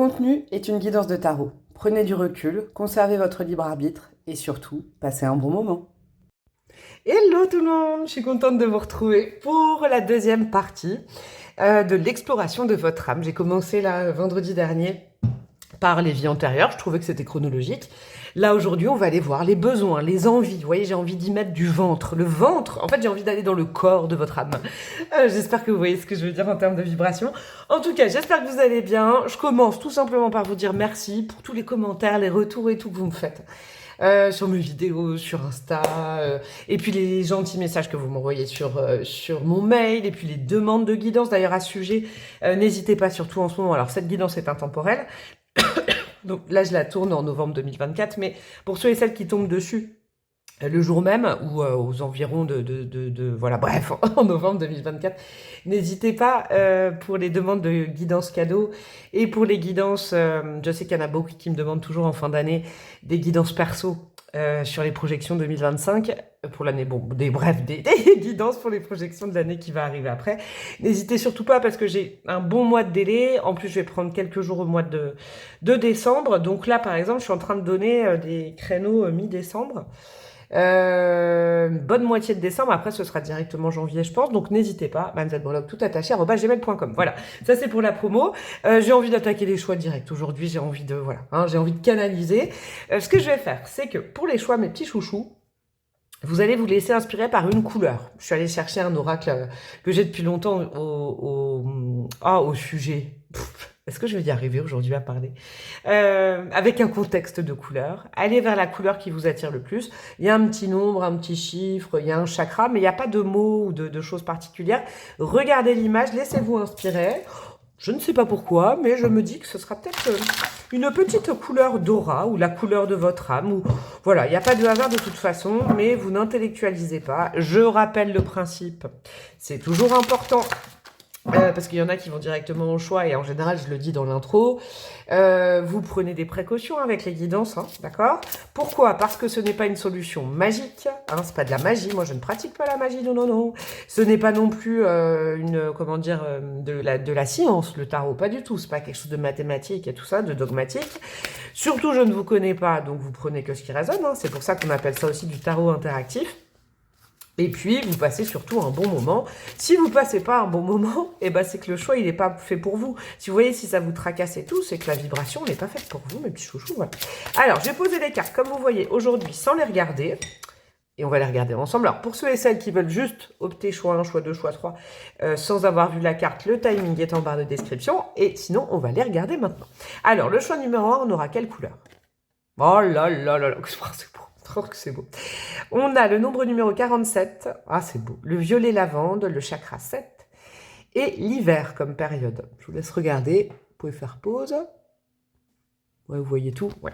contenu est une guidance de tarot. Prenez du recul, conservez votre libre arbitre et surtout, passez un bon moment. Hello tout le monde, je suis contente de vous retrouver pour la deuxième partie de l'exploration de votre âme. J'ai commencé là vendredi dernier par les vies antérieures, je trouvais que c'était chronologique. Là aujourd'hui on va aller voir les besoins, les envies. Vous voyez, j'ai envie d'y mettre du ventre. Le ventre, en fait j'ai envie d'aller dans le corps de votre âme. J'espère que vous voyez ce que je veux dire en termes de vibration. En tout cas, j'espère que vous allez bien. Je commence tout simplement par vous dire merci pour tous les commentaires, les retours et tout que vous me faites. Sur mes vidéos, sur Insta, et puis les gentils messages que vous m'envoyez sur mon mail, et puis les demandes de guidance. D'ailleurs, à ce sujet, n'hésitez pas, surtout en ce moment. Alors, cette guidance est intemporelle. Donc là, je la tourne en novembre 2024, mais pour ceux et celles qui tombent dessus, le jour même ou aux environs voilà, bref, en novembre 2024, n'hésitez pas pour les demandes de guidance cadeau et pour les guidances, je sais qu'il y en a beaucoup qui me demandent toujours en fin d'année des guidances perso sur les projections 2025 pour l'année, bon, des guidances pour les projections de l'année qui va arriver après. N'hésitez surtout pas parce que j'ai un bon mois de délai. En plus, je vais prendre quelques jours au mois de décembre. Donc là, par exemple, je suis en train de donner des créneaux mi-décembre. Bonne moitié de décembre, après ce sera directement janvier je pense, donc n'hésitez pas, manzetbrelog tout attaché @gmail.com. Voilà, ça c'est pour la promo. J'ai envie d'attaquer les choix directs aujourd'hui, j'ai envie de j'ai envie de canaliser. Ce que je vais faire, c'est que pour les choix, mes petits chouchous, vous allez vous laisser inspirer par une couleur. Je suis allée chercher un oracle que j'ai depuis longtemps au sujet. Est-ce que je vais y arriver aujourd'hui à parler avec un contexte de couleur. Allez vers la couleur qui vous attire le plus. Il y a un petit nombre, un petit chiffre, il y a un chakra, mais il n'y a pas de mots ou de choses particulières. Regardez l'image, laissez-vous inspirer. Je ne sais pas pourquoi, mais je me dis que ce sera peut-être une petite couleur d'aura ou la couleur de votre âme. Ou voilà, il n'y a pas de hasard de toute façon, mais vous n'intellectualisez pas. Je rappelle le principe. C'est toujours important. Parce qu'il y en a qui vont directement au choix et en général je le dis dans l'intro, vous prenez des précautions avec les guidances, hein, d'accord? Pourquoi? Parce que ce n'est pas une solution magique, hein, c'est pas de la magie, moi je ne pratique pas la magie, non non non. Ce n'est pas non plus de la science, le tarot, pas du tout, c'est pas quelque chose de mathématique et tout ça, de dogmatique. Surtout je ne vous connais pas, donc vous prenez que ce qui résonne, hein, c'est pour ça qu'on appelle ça aussi du tarot interactif. Et puis, vous passez surtout un bon moment. Si vous passez pas un bon moment, c'est que le choix, il n'est pas fait pour vous. Si vous voyez, si ça vous tracasse et tout, c'est que la vibration n'est pas faite pour vous, mes petits chouchous. Voilà. Alors, je vais poser les cartes, comme vous voyez, aujourd'hui, sans les regarder. Et on va les regarder ensemble. Alors, pour ceux et celles qui veulent juste opter choix 1, choix 2, choix 3, sans avoir vu la carte, le timing est en barre de description. Et sinon, on va les regarder maintenant. Alors, le choix numéro 1, on aura quelle couleur? Oh là là là là, c'est beau. Oh, que c'est beau. On a le nombre numéro 47. Ah, c'est beau. Le violet lavande, le chakra 7. Et l'hiver comme période. Je vous laisse regarder. Vous pouvez faire pause. Ouais, vous voyez tout. Ouais.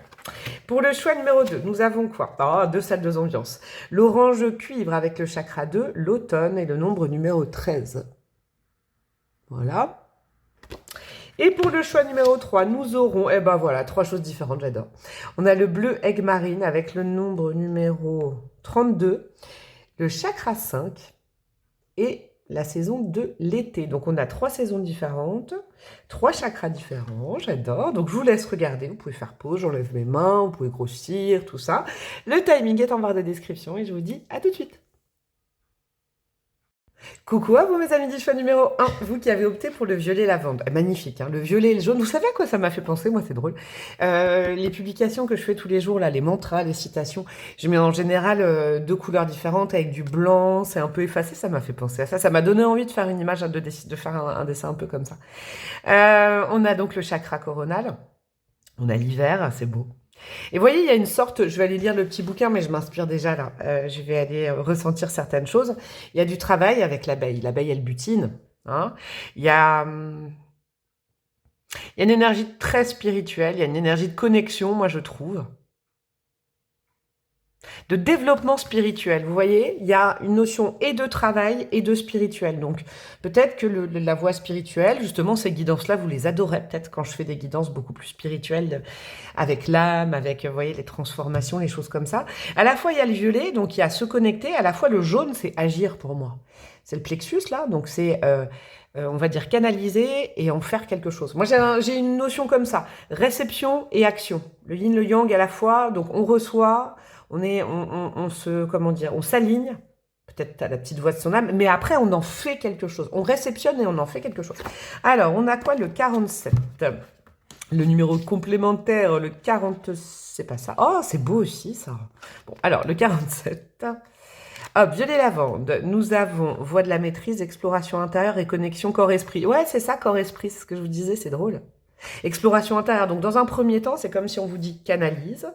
Pour le choix numéro 2, nous avons quoi? Ah, deux salles, deux ambiances. L'orange cuivre avec le chakra 2, l'automne et le nombre numéro 13. Voilà. Et pour le choix numéro 3, nous aurons, voilà, trois choses différentes, j'adore. On a le bleu aigue marine avec le nombre numéro 32, le chakra 5 et la saison de l'été. Donc on a trois saisons différentes, trois chakras différents, j'adore. Donc je vous laisse regarder, vous pouvez faire pause, j'enlève mes mains, vous pouvez grossir, tout ça. Le timing est en barre de description et je vous dis à tout de suite. Coucou à vous mes amis du choix numéro 1, vous qui avez opté pour le violet lavande. Magnifique, hein, le violet et le jaune. Vous savez à quoi ça m'a fait penser? Moi, c'est drôle. Les publications que je fais tous les jours, là, les mantras, les citations, je mets en général deux couleurs différentes avec du blanc, c'est un peu effacé, ça m'a fait penser à ça. Ça m'a donné envie de faire une image, de faire un dessin un peu comme ça. On a donc le chakra coronal, on a l'hiver, c'est beau. Et vous voyez, il y a une sorte, je vais aller lire le petit bouquin, mais je m'inspire déjà là, je vais aller ressentir certaines choses. Il y a du travail avec l'abeille, elle butine, hein. Il y a une énergie très spirituelle, il y a une énergie de connexion, moi je trouve. de développement spirituel. Vous voyez, il y a une notion et de travail et de spirituel. Donc, peut-être que la voie spirituelle, justement, ces guidances-là, vous les adorez. Peut-être quand je fais des guidances beaucoup plus spirituelles, avec l'âme, avec, vous voyez, les transformations, les choses comme ça. À la fois, il y a le violet, donc il y a se connecter. À la fois, le jaune, c'est agir pour moi. C'est le plexus, là. Donc, c'est, on va dire, canaliser et en faire quelque chose. Moi, j'ai une notion comme ça. Réception et action. Le yin, le yang à la fois. Donc, on reçoit... on se, comment dire, on s'aligne, peut-être à la petite voix de son âme, mais après, on en fait quelque chose. On réceptionne et on en fait quelque chose. Alors, on a quoi, le 47? Le numéro complémentaire, le 40, c'est pas ça. Oh, c'est beau aussi, ça. Bon, alors, le 47. Hop, violet lavande. Nous avons voie de la maîtrise, exploration intérieure et connexion corps-esprit. Ouais, c'est ça, corps-esprit, c'est ce que je vous disais, c'est drôle. Exploration intérieure. Donc, dans un premier temps, c'est comme si on vous dit canalise,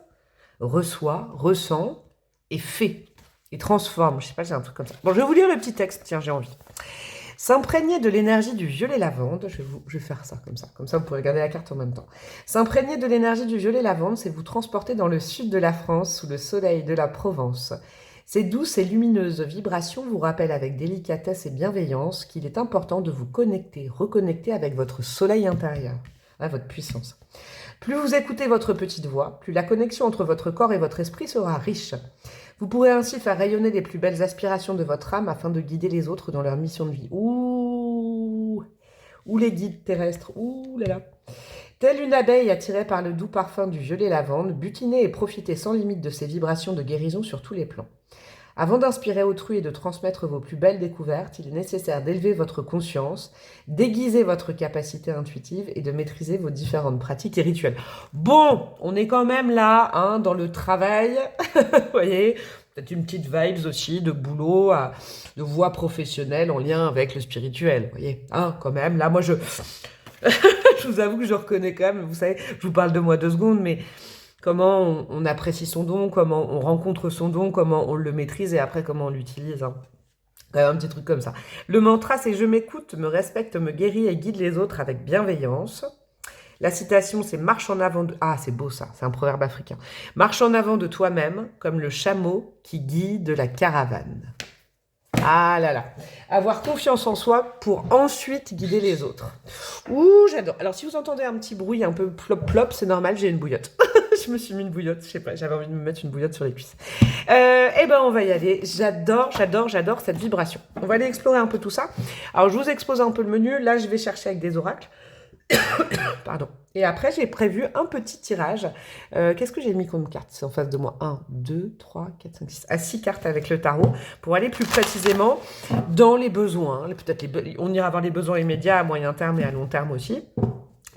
reçoit, ressent et fait et transforme. Je sais pas, j'ai un truc comme ça. Bon, je vais vous lire le petit texte, tiens, j'ai envie. S'imprégner de l'énergie du violet lavande, je vais faire ça, comme ça vous pourrez regarder la carte en même temps. S'imprégner de l'énergie du violet lavande, c'est vous transporter dans le sud de la France, sous le soleil de la Provence. Ces douces et lumineuses vibrations vous rappellent avec délicatesse et bienveillance qu'il est important de vous connecter, reconnecter avec votre soleil intérieur, votre puissance. Plus vous écoutez votre petite voix, plus la connexion entre votre corps et votre esprit sera riche. Vous pourrez ainsi faire rayonner les plus belles aspirations de votre âme afin de guider les autres dans leur mission de vie. Ouh les guides terrestres, ouh là là. Telle une abeille attirée par le doux parfum du violet lavande, butinez et profitez sans limite de ces vibrations de guérison sur tous les plans. Avant d'inspirer autrui et de transmettre vos plus belles découvertes, il est nécessaire d'élever votre conscience, d'aiguiser votre capacité intuitive et de maîtriser vos différentes pratiques et rituels. Bon, on est quand même là, hein, dans le travail, vous voyez, peut-être une petite vibes aussi de boulot, de voie professionnelle en lien avec le spirituel, vous voyez, hein, quand même, là, moi, je vous avoue que je reconnais quand même, vous savez, je vous parle de moi 2 secondes, mais... comment on apprécie son don, comment on rencontre son don, comment on le maîtrise et après comment on l'utilise. Hein. Un petit truc comme ça. Le mantra, c'est « Je m'écoute, me respecte, me guéris et guide les autres avec bienveillance ». La citation, c'est « Marche en avant de... » Ah, c'est beau ça, c'est un proverbe africain. « Marche en avant de toi-même, comme le chameau qui guide la caravane. » Ah là là. Avoir confiance en soi pour ensuite guider les autres. Ouh, j'adore. Alors, si vous entendez un petit bruit un peu plop-plop, c'est normal, j'ai une bouillotte. Je me suis mis une bouillotte, je sais pas, j'avais envie de me mettre une bouillotte sur les cuisses. Eh ben, on va y aller. J'adore cette vibration. On va aller explorer un peu tout ça. Alors, je vous expose un peu le menu. Là, je vais chercher avec des oracles. Pardon. Et après, j'ai prévu un petit tirage. Qu'est-ce que j'ai mis comme carte? C'est en face de moi. 1, 2, 3, 4, 5, 6. 6 cartes avec le tarot pour aller plus précisément dans les besoins. Peut-être on ira voir les besoins immédiats, à moyen terme et à long terme aussi.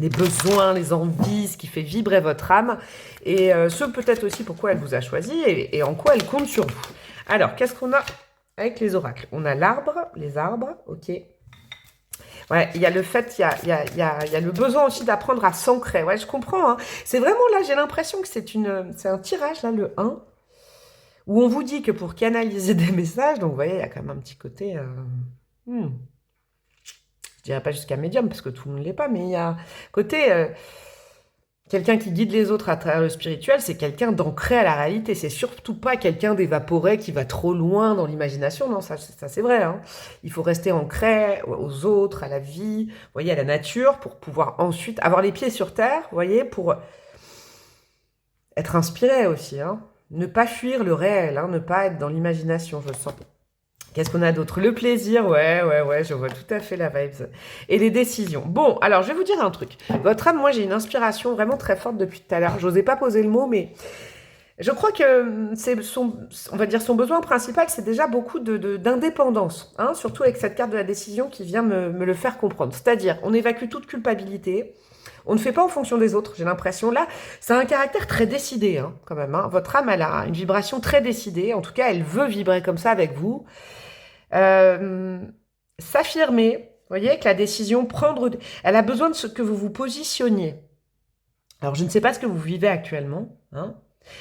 Les besoins, les envies, ce qui fait vibrer votre âme. Et ce peut-être aussi pourquoi elle vous a choisi et en quoi elle compte sur vous. Alors, qu'est-ce qu'on a avec les oracles? On a l'arbre, les arbres, ok. Ouais, il y a le fait, il y a le besoin aussi d'apprendre à s'ancrer. Ouais, je comprends. Hein. C'est vraiment là, j'ai l'impression que c'est un tirage, là, le 1, où on vous dit que pour canaliser des messages, donc vous voyez, il y a quand même un petit côté... je dirais pas jusqu'à médium, parce que tout le monde ne l'est pas, mais il y a côté... quelqu'un qui guide les autres à travers le spirituel, c'est quelqu'un d'ancré à la réalité. C'est surtout pas quelqu'un d'évaporé qui va trop loin dans l'imagination. Non, ça c'est vrai. Hein. Il faut rester ancré aux autres, à la vie, vous voyez, à la nature, pour pouvoir ensuite avoir les pieds sur terre, vous voyez, pour être inspiré aussi. Hein. Ne pas fuir le réel, hein, ne pas être dans l'imagination, je sens. Qu'est-ce qu'on a d'autre? Le plaisir, ouais, je vois tout à fait la vibes. Et les décisions. Bon, alors, je vais vous dire un truc. Votre âme, moi, j'ai une inspiration vraiment très forte depuis tout à l'heure. J'osais pas poser le mot, mais je crois que c'est on va dire son besoin principal, c'est déjà beaucoup d'indépendance. Hein, surtout avec cette carte de la décision qui vient me le faire comprendre. C'est-à-dire, on évacue toute culpabilité. On ne fait pas en fonction des autres, j'ai l'impression. Là, ça a un caractère très décidé, hein, quand même. Hein. Votre âme, elle a une vibration très décidée. En tout cas, elle veut vibrer comme ça avec vous. S'affirmer, vous voyez, que la décision, elle a besoin de ce que vous vous positionniez. Alors, je ne sais pas ce que vous vivez actuellement, hein,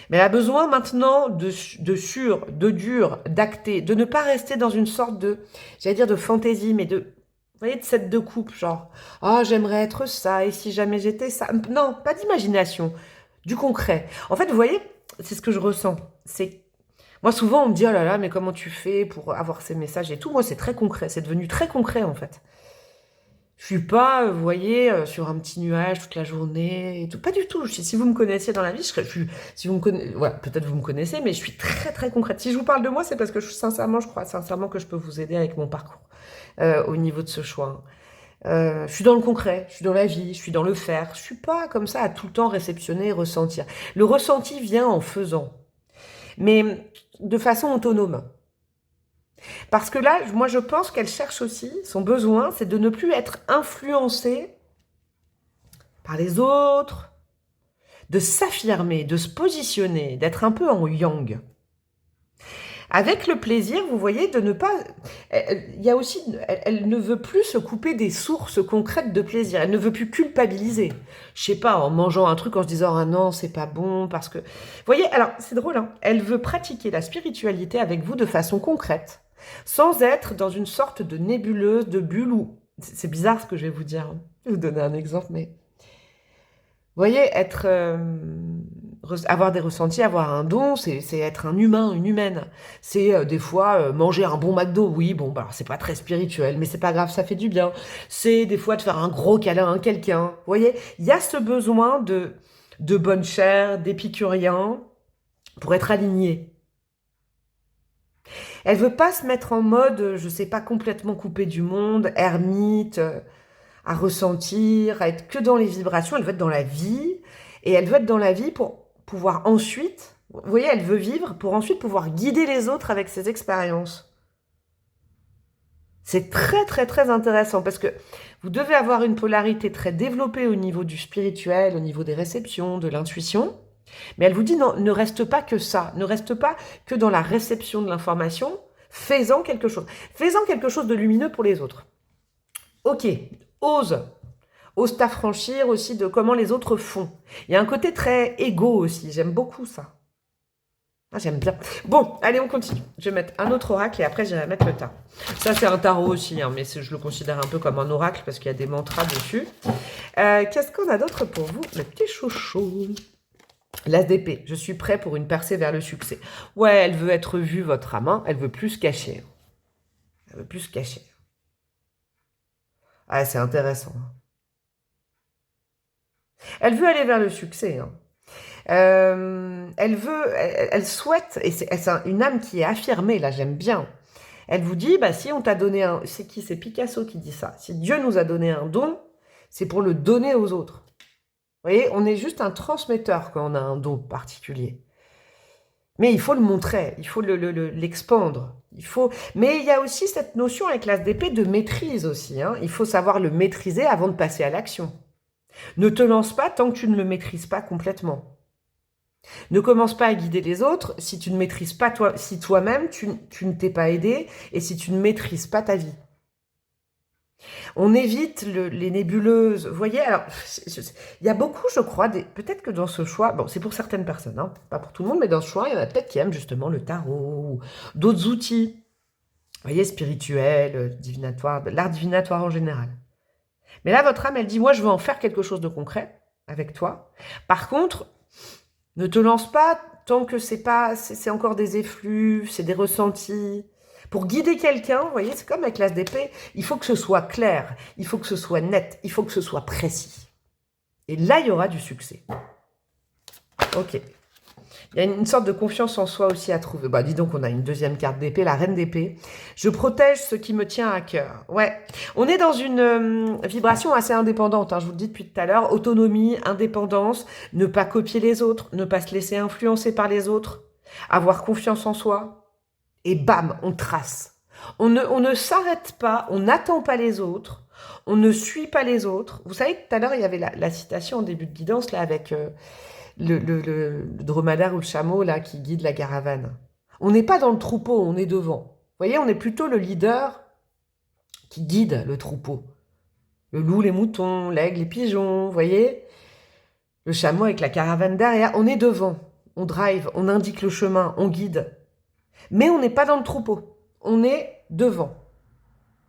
mais elle a besoin maintenant de sûr, de dur, d'acté, de ne pas rester dans une sorte de, j'allais dire de fantaisie, mais de... Vous voyez, de cette de coupe, genre, « Ah, j'aimerais être ça, et si jamais j'étais ça ?» Non, pas d'imagination, du concret. En fait, vous voyez, c'est ce que je ressens. C'est Moi, souvent, on me dit, oh là là, mais comment tu fais pour avoir ces messages et tout. Moi, c'est très concret. C'est devenu très concret, en fait. Je suis pas, vous voyez, sur un petit nuage toute la journée et tout. Pas du tout. Si vous me connaissiez dans la vie, si vous me connaissez, voilà, peut-être vous me connaissez, mais je suis très très concrète. Si je vous parle de moi, c'est parce que sincèrement, je crois sincèrement que je peux vous aider avec mon parcours au niveau de ce choix. Je suis dans le concret, je suis dans la vie, je suis dans le faire. Je suis pas comme ça à tout le temps réceptionner, ressentir. Le ressenti vient en faisant, mais de façon autonome. Parce que là, moi, je pense qu'elle cherche aussi, son besoin, c'est de ne plus être influencée par les autres, de s'affirmer, de se positionner, d'être un peu en yang. Avec le plaisir, vous voyez, de ne pas... Il y a aussi... Elle ne veut plus se couper des sources concrètes de plaisir. Elle ne veut plus culpabiliser. Je sais pas, en mangeant un truc, en se disant « Ah non, c'est pas bon, parce que... » Vous voyez, alors, c'est drôle, hein. Elle veut pratiquer la spiritualité avec vous de façon concrète, sans être dans une sorte de nébuleuse, de bulle où... C'est bizarre ce que je vais vous dire. Hein. Je vais vous donner un exemple, mais... Vous voyez, avoir des ressentis, avoir un don, c'est être un humain, une humaine. C'est des fois manger un bon McDo. Oui, bon, bah, c'est pas très spirituel, mais c'est pas grave, ça fait du bien. C'est des fois de faire un gros câlin à quelqu'un. Vous voyez, il y a ce besoin de bonne chair, d'épicurien, pour être aligné. Elle veut pas se mettre en mode, je sais pas, complètement coupée du monde, ermite, à ressentir, à être que dans les vibrations. Elle veut être dans la vie, et elle veut être dans la vie pour pouvoir ensuite, vous voyez, elle veut vivre pour ensuite pouvoir guider les autres avec ses expériences. C'est très très très intéressant parce que vous devez avoir une polarité très développée au niveau du spirituel, au niveau des réceptions, de l'intuition. Mais elle vous dit non, ne reste pas que ça, ne reste pas que dans la réception de l'information, fais-en quelque chose. Fais-en quelque chose de lumineux pour les autres. Ok, ose t'affranchir aussi de comment les autres font. Il y a un côté très égo aussi, j'aime beaucoup ça. Ah, j'aime bien. Bon, allez, on continue. Je vais mettre un autre oracle et après, je vais mettre le tarot. Ça, c'est un tarot aussi, hein, mais je le considère un peu comme un oracle parce qu'il y a des mantras dessus. Qu'est-ce qu'on a d'autre pour vous, le petit chouchou? L'As d'épée. Je suis prêt pour une percée vers le succès. Ouais, elle veut être vue, votre âme. Elle veut plus se cacher. Elle veut plus se cacher. Ah, c'est intéressant. Elle veut aller vers le succès. Hein. Elle souhaite, et c'est une âme qui est affirmée, là j'aime bien. Elle vous dit, bah si on t'a donné un... C'est qui? C'est Picasso qui dit ça. Si Dieu nous a donné un don, c'est pour le donner aux autres. Vous voyez, on est juste un transmetteur quand on a un don particulier. Mais il faut le montrer, il faut l'expandre. Mais il y a aussi cette notion avec l'As d'épée de maîtrise aussi. Hein. Il faut savoir le maîtriser avant de passer à l'action. Ne te lance pas tant que tu ne le maîtrises pas complètement. Ne commence pas à guider les autres si tu ne maîtrises pas si toi-même tu ne t'es pas aidé et si tu ne maîtrises pas ta vie. On évite les nébuleuses. Vous voyez, alors, il y a beaucoup, je crois, peut-être que dans ce choix, bon, c'est pour certaines personnes, hein, pas pour tout le monde, mais dans ce choix, il y en a peut-être qui aiment justement le tarot ou d'autres outils, vous voyez, spirituels, divinatoires, l'art divinatoire en général. Mais là, votre âme, elle dit, moi, je veux en faire quelque chose de concret avec toi. Par contre, ne te lance pas tant que c'est encore des effluves, c'est des ressentis. Pour guider quelqu'un, vous voyez, c'est comme avec l'As d'épée, il faut que ce soit clair, il faut que ce soit net, il faut que ce soit précis. Et là, il y aura du succès. Ok. Il y a une sorte de confiance en soi aussi à trouver. Bah, dis donc, on a une deuxième carte d'épée, la reine d'épée. Je protège ce qui me tient à cœur. Ouais, on est dans une vibration assez indépendante, hein, je vous le dis depuis tout à l'heure. Autonomie, indépendance, ne pas copier les autres, ne pas se laisser influencer par les autres, avoir confiance en soi. Et bam, on trace. On ne s'arrête pas, on n'attend pas les autres, on ne suit pas les autres. Vous savez, tout à l'heure, il y avait la citation en début de guidance, là, avec le dromadaire ou le chameau, là, qui guide la caravane. On n'est pas dans le troupeau, on est devant. Vous voyez, on est plutôt le leader qui guide le troupeau. Le loup, les moutons, l'aigle, les pigeons, vous voyez. Le chameau avec la caravane derrière, on est devant. On drive, on indique le chemin, on guide. Mais on n'est pas dans le troupeau, on est devant.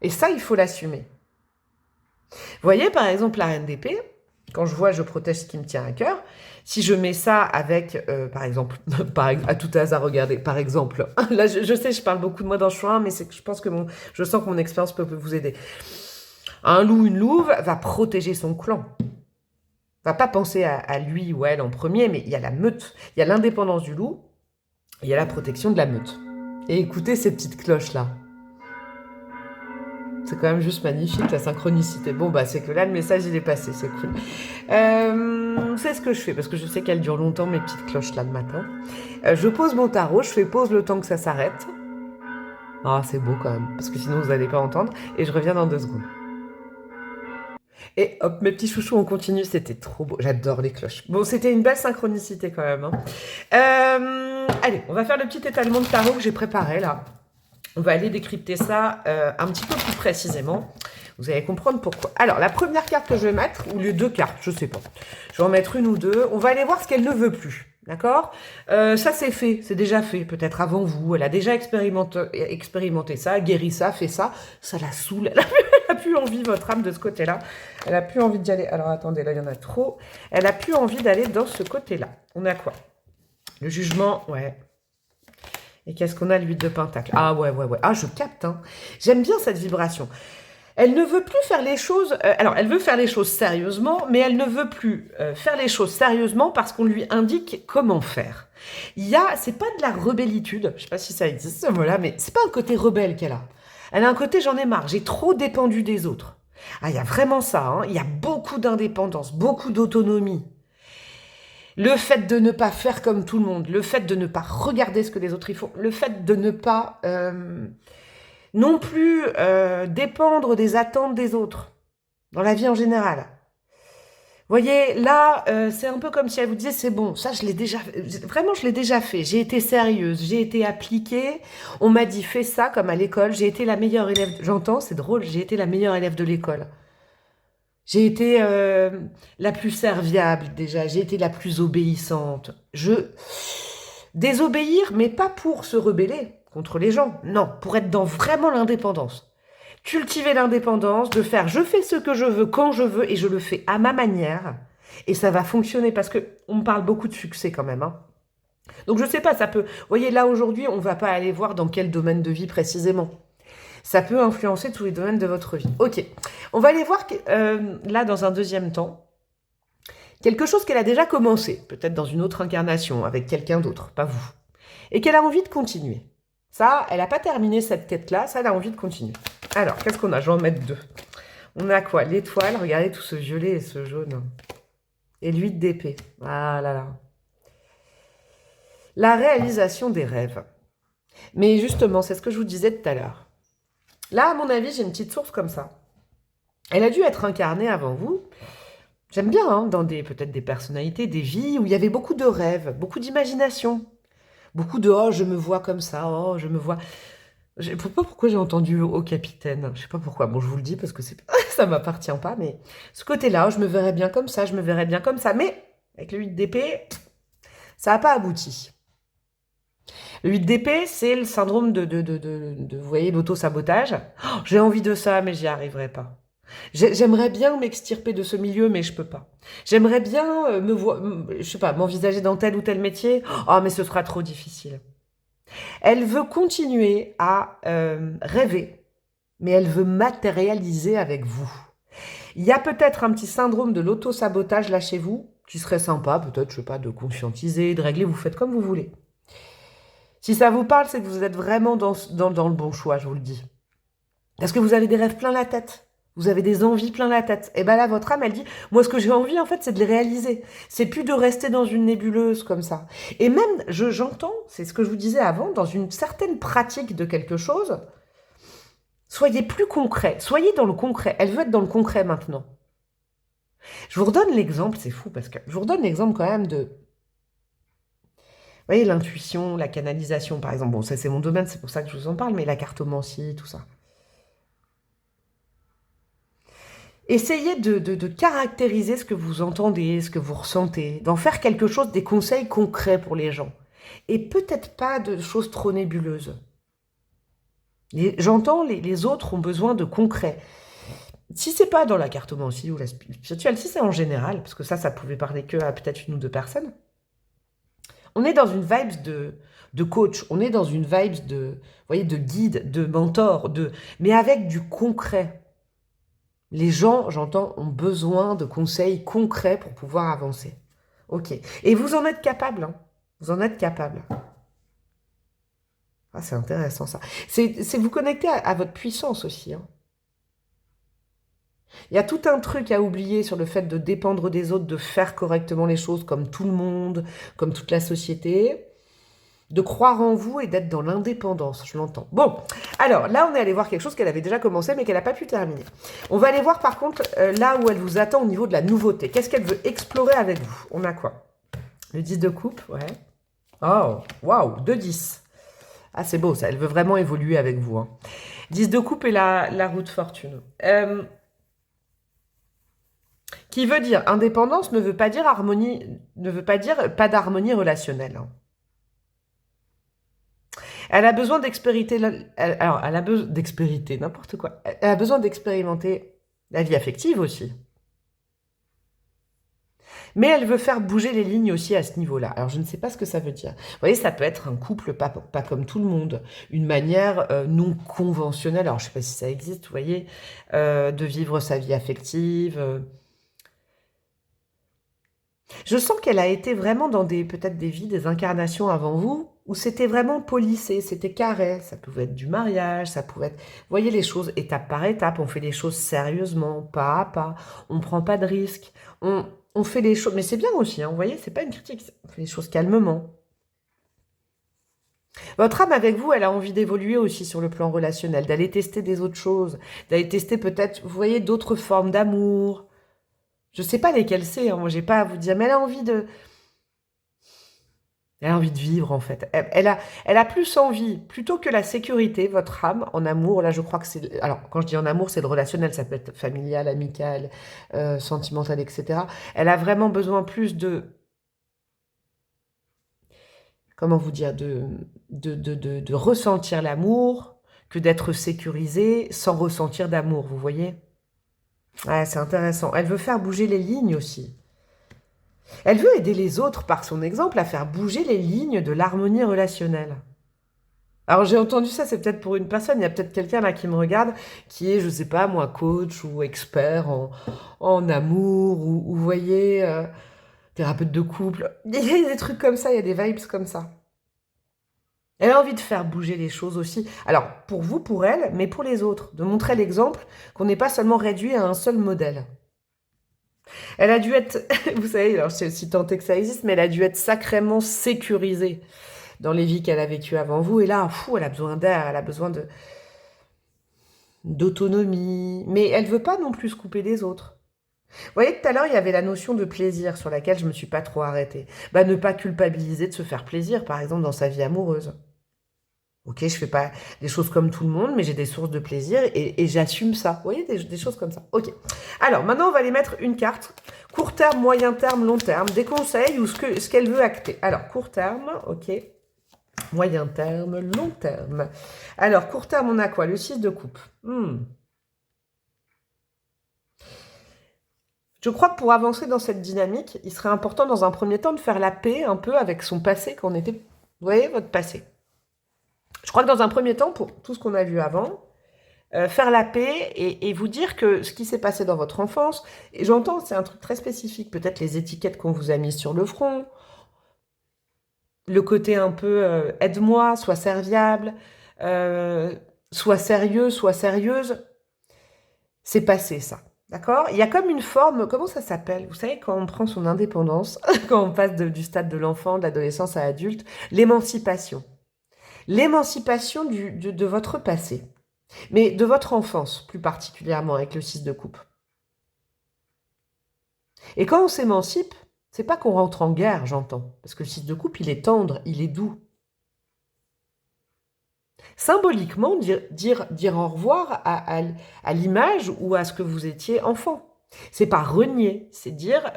Et ça, il faut l'assumer. Vous voyez, par exemple, la reine d'épée, quand je vois « je protège ce qui me tient à cœur », Si je mets ça avec, par exemple, à tout hasard, regardez, par exemple, là je sais, je parle beaucoup de moi dans Choix 1, mais c'est que je pense que je sens que mon expérience peut vous aider. Un loup, une louve va protéger son clan. Va pas penser à lui ou à elle en premier, mais il y a la meute, il y a l'indépendance du loup, il y a la protection de la meute. Et écoutez ces petites cloches-là. C'est quand même juste magnifique, la synchronicité. Bon, bah, c'est que là, le message, il est passé, c'est cool. C'est ce que je fais, parce que je sais qu'elles durent longtemps, mes petites cloches, là, le matin. Je pose mon tarot, je fais pause le temps que ça s'arrête. Ah, c'est beau, quand même, parce que sinon, vous n'allez pas entendre. Et je reviens dans 2 secondes. Et hop, mes petits chouchous, on continue, c'était trop beau. J'adore les cloches. Bon, c'était une belle synchronicité, quand même. Allez, on va faire le petit étalement de tarot que j'ai préparé, là. On va aller décrypter ça un petit peu plus précisément. Vous allez comprendre pourquoi. Alors, la première carte que je vais mettre, ou les 2 cartes, je sais pas. Je vais en mettre une ou 2. On va aller voir ce qu'elle ne veut plus. D'accord, ça, c'est fait. C'est déjà fait. Peut-être avant vous. Elle a déjà expérimenté ça, guéri ça, fait ça. Ça la saoule. Elle a plus envie, votre âme, de ce côté-là. Elle a plus envie d'y aller. Alors, attendez, là, il y en a trop. Elle a plus envie d'aller dans ce côté-là. On a quoi? Le jugement, ouais. Et qu'est-ce qu'on a, l'huile de pentacle? Ah ouais. Ah, je capte, hein. J'aime bien cette vibration. Elle ne veut plus faire les choses... alors, elle veut faire les choses sérieusement, mais elle ne veut plus faire les choses sérieusement parce qu'on lui indique comment faire. C'est pas de la rebellitude, je sais pas si ça existe ce mot-là, mais c'est pas un côté rebelle qu'elle a. Elle a un côté, j'en ai marre, j'ai trop dépendu des autres. Ah, il y a vraiment ça, hein. Il y a beaucoup d'indépendance, beaucoup d'autonomie. Le fait de ne pas faire comme tout le monde, le fait de ne pas regarder ce que les autres y font, le fait de ne pas non plus dépendre des attentes des autres, dans la vie en général. Vous voyez, là, c'est un peu comme si elle vous disait, c'est bon, ça je l'ai déjà fait, vraiment je l'ai déjà fait, j'ai été sérieuse, j'ai été appliquée, on m'a dit fais ça comme à l'école, j'ai été la meilleure élève, j'entends, c'est drôle, j'ai été la meilleure élève de l'école. J'ai été la plus serviable déjà, j'ai été la plus obéissante. Désobéir, mais pas pour se rebeller contre les gens, non, pour être dans vraiment l'indépendance. Cultiver l'indépendance, de faire je fais ce que je veux, quand je veux, et je le fais à ma manière, et ça va fonctionner, parce que on me parle beaucoup de succès quand même, hein. Donc je sais pas, ça peut... Vous voyez, là aujourd'hui, on va pas aller voir dans quel domaine de vie précisément. Ça peut influencer tous les domaines de votre vie. Ok, on va aller voir là dans un deuxième temps, quelque chose qu'elle a déjà commencé, peut-être dans une autre incarnation, avec quelqu'un d'autre, pas vous, et qu'elle a envie de continuer. Ça, elle n'a pas terminé cette quête-là, ça, elle a envie de continuer. Alors, qu'est-ce qu'on a? Je vais en mettre 2. On a quoi? L'étoile, regardez tout ce violet et ce jaune. Et l'huile d'épée. Ah là là. La réalisation des rêves. Mais justement, c'est ce que je vous disais tout à l'heure. Là, à mon avis, j'ai une petite source comme ça. Elle a dû être incarnée avant vous. J'aime bien, hein, dans peut-être des personnalités, des vies où il y avait beaucoup de rêves, beaucoup d'imagination. Beaucoup de « oh, je me vois comme ça, oh, je me vois... » Je ne sais pas pourquoi j'ai entendu « au capitaine ». Je ne sais pas pourquoi. Bon, je vous le dis parce que ça ne m'appartient pas, mais ce côté-là, je me verrais bien comme ça, je me verrais bien comme ça. Mais avec le 8 d'épée, ça n'a pas abouti. Le 8 d'épée, c'est le syndrome vous voyez, l'auto-sabotage. Oh, j'ai envie de ça, mais j'y arriverai pas. J'aimerais bien m'extirper de ce milieu, mais je peux pas. J'aimerais bien je sais pas, m'envisager dans tel ou tel métier. Oh, mais ce sera trop difficile. Elle veut continuer à rêver, mais elle veut matérialiser avec vous. Il y a peut-être un petit syndrome de l'auto-sabotage là chez vous, qui serait sympa, peut-être, je sais pas, de conscientiser, de régler, vous faites comme vous voulez. Si ça vous parle, c'est que vous êtes vraiment dans le bon choix, je vous le dis. Parce que vous avez des rêves plein la tête. Vous avez des envies plein la tête. Et bien là, votre âme, elle dit, moi, ce que j'ai envie, en fait, c'est de les réaliser. C'est plus de rester dans une nébuleuse comme ça. Et même, j'entends, c'est ce que je vous disais avant, dans une certaine pratique de quelque chose, soyez plus concret. Soyez dans le concret. Elle veut être dans le concret maintenant. Je vous redonne l'exemple, c'est fou, parce que je vous redonne l'exemple quand même de... Vous voyez, l'intuition, la canalisation, par exemple. Bon, ça, c'est mon domaine, c'est pour ça que je vous en parle, mais la cartomancie, tout ça. Essayez de caractériser ce que vous entendez, ce que vous ressentez, d'en faire quelque chose, des conseils concrets pour les gens. Et peut-être pas de choses trop nébuleuses. J'entends, les autres ont besoin de concret. si c'est pas dans la cartomancie ou la spirituelle, si c'est en général, parce que ça pouvait parler que à peut-être une ou deux personnes, on est dans une vibe de coach, on est dans une vibe de, vous voyez, de guide, de mentor, mais avec du concret. Les gens, j'entends, ont besoin de conseils concrets pour pouvoir avancer. Ok. Et vous en êtes capable, hein. Vous en êtes capable. Ah, c'est intéressant ça. C'est vous connecter à votre puissance aussi, hein. Il y a tout un truc à oublier sur le fait de dépendre des autres, de faire correctement les choses comme tout le monde, comme toute la société, de croire en vous et d'être dans l'indépendance, je l'entends. Bon, alors là, on est allé voir quelque chose qu'elle avait déjà commencé, mais qu'elle n'a pas pu terminer. On va aller voir par contre là où elle vous attend au niveau de la nouveauté. Qu'est-ce qu'elle veut explorer avec vous? On a quoi? Le 10 de coupe, ouais. Oh, waouh, 2-10. Ah, c'est beau ça, elle veut vraiment évoluer avec vous, hein. 10 de coupe et la roue de fortune. Qui veut dire indépendance ne veut pas dire harmonie, ne veut pas dire pas d'harmonie relationnelle, hein. Elle a besoin d'expérimenter, alors elle a besoin d'expérimenter n'importe quoi. Elle a besoin d'expérimenter la vie affective aussi. Mais elle veut faire bouger les lignes aussi à ce niveau-là. Alors je ne sais pas ce que ça veut dire. Vous voyez, ça peut être un couple pas comme tout le monde, une manière non conventionnelle, alors je ne sais pas si ça existe, vous voyez, de vivre sa vie affective. Je sens qu'elle a été vraiment dans peut-être des vies, des incarnations avant vous, où c'était vraiment polissé, c'était carré. Ça pouvait être du mariage, ça pouvait être... Vous voyez les choses étape par étape, on fait les choses sérieusement, pas à pas, on ne prend pas de risques, on fait les choses... Mais c'est bien aussi, hein, vous voyez, c'est pas une critique, on fait les choses calmement. Votre âme avec vous, elle a envie d'évoluer aussi sur le plan relationnel, d'aller tester des autres choses, d'aller tester peut-être, vous voyez, d'autres formes d'amour. Je sais pas lesquelles c'est, hein, moi j'ai pas à vous dire, mais elle a envie de... Elle a envie de vivre, en fait. Elle a plus envie, plutôt que la sécurité, votre âme, en amour, là, je crois que c'est... Alors, quand je dis en amour, c'est le relationnel, ça peut être familial, amical, sentimental, etc. Elle a vraiment besoin plus de... Comment vous dire? De ressentir l'amour que d'être sécurisée sans ressentir d'amour, vous voyez? Ouais, c'est intéressant. Elle veut faire bouger les lignes aussi. Elle veut aider les autres, par son exemple, à faire bouger les lignes de l'harmonie relationnelle. Alors j'ai entendu ça, c'est peut-être pour une personne, il y a peut-être quelqu'un là qui me regarde, qui est, je sais pas moi, coach ou expert en amour, ou vous voyez, thérapeute de couple. Il y a des trucs comme ça, il y a des vibes comme ça. Elle a envie de faire bouger les choses aussi. Alors, pour vous, pour elle, mais pour les autres. De montrer l'exemple qu'on n'est pas seulement réduit à un seul modèle. Elle a dû être, vous savez, alors si tant est que ça existe, mais elle a dû être sacrément sécurisée dans les vies qu'elle a vécues avant vous. Et là, fou, elle a besoin d'air, elle a besoin d'autonomie. Mais elle veut pas non plus se couper des autres. Vous voyez, tout à l'heure, il y avait la notion de plaisir sur laquelle je me suis pas trop arrêtée. Bah, ne pas culpabiliser de se faire plaisir, par exemple, dans sa vie amoureuse. Ok, je fais pas des choses comme tout le monde, mais j'ai des sources de plaisir et j'assume ça. Vous voyez, des choses comme ça. Ok. Alors, maintenant, on va aller mettre une carte. Court terme, moyen terme, long terme. Des conseils ou ce qu'elle veut acter. Alors, court terme, ok. Moyen terme, long terme. Alors, court terme, on a quoi? Le 6 de coupe. Je crois que pour avancer dans cette dynamique, il serait important dans un premier temps de faire la paix un peu avec son passé quand on était... Vous voyez, votre passé. Je crois que dans un premier temps, pour tout ce qu'on a vu avant, faire la paix et vous dire que ce qui s'est passé dans votre enfance, et j'entends, c'est un truc très spécifique, peut-être les étiquettes qu'on vous a mises sur le front, le côté un peu aide-moi, sois serviable, sois sérieux, sois sérieuse, c'est passé ça. D'accord? Il y a comme une forme, comment ça s'appelle? Vous savez, quand on prend son indépendance, quand on passe du stade de l'enfant, de l'adolescence à l'adulte, l'émancipation. L'émancipation de votre passé, mais de votre enfance, plus particulièrement avec le 6 de coupe. Et quand on s'émancipe, c'est pas qu'on rentre en guerre, j'entends, parce que le 6 de coupe, il est tendre, il est doux. Symboliquement, dire au revoir à l'image ou à ce que vous étiez enfant. C'est pas renier, c'est dire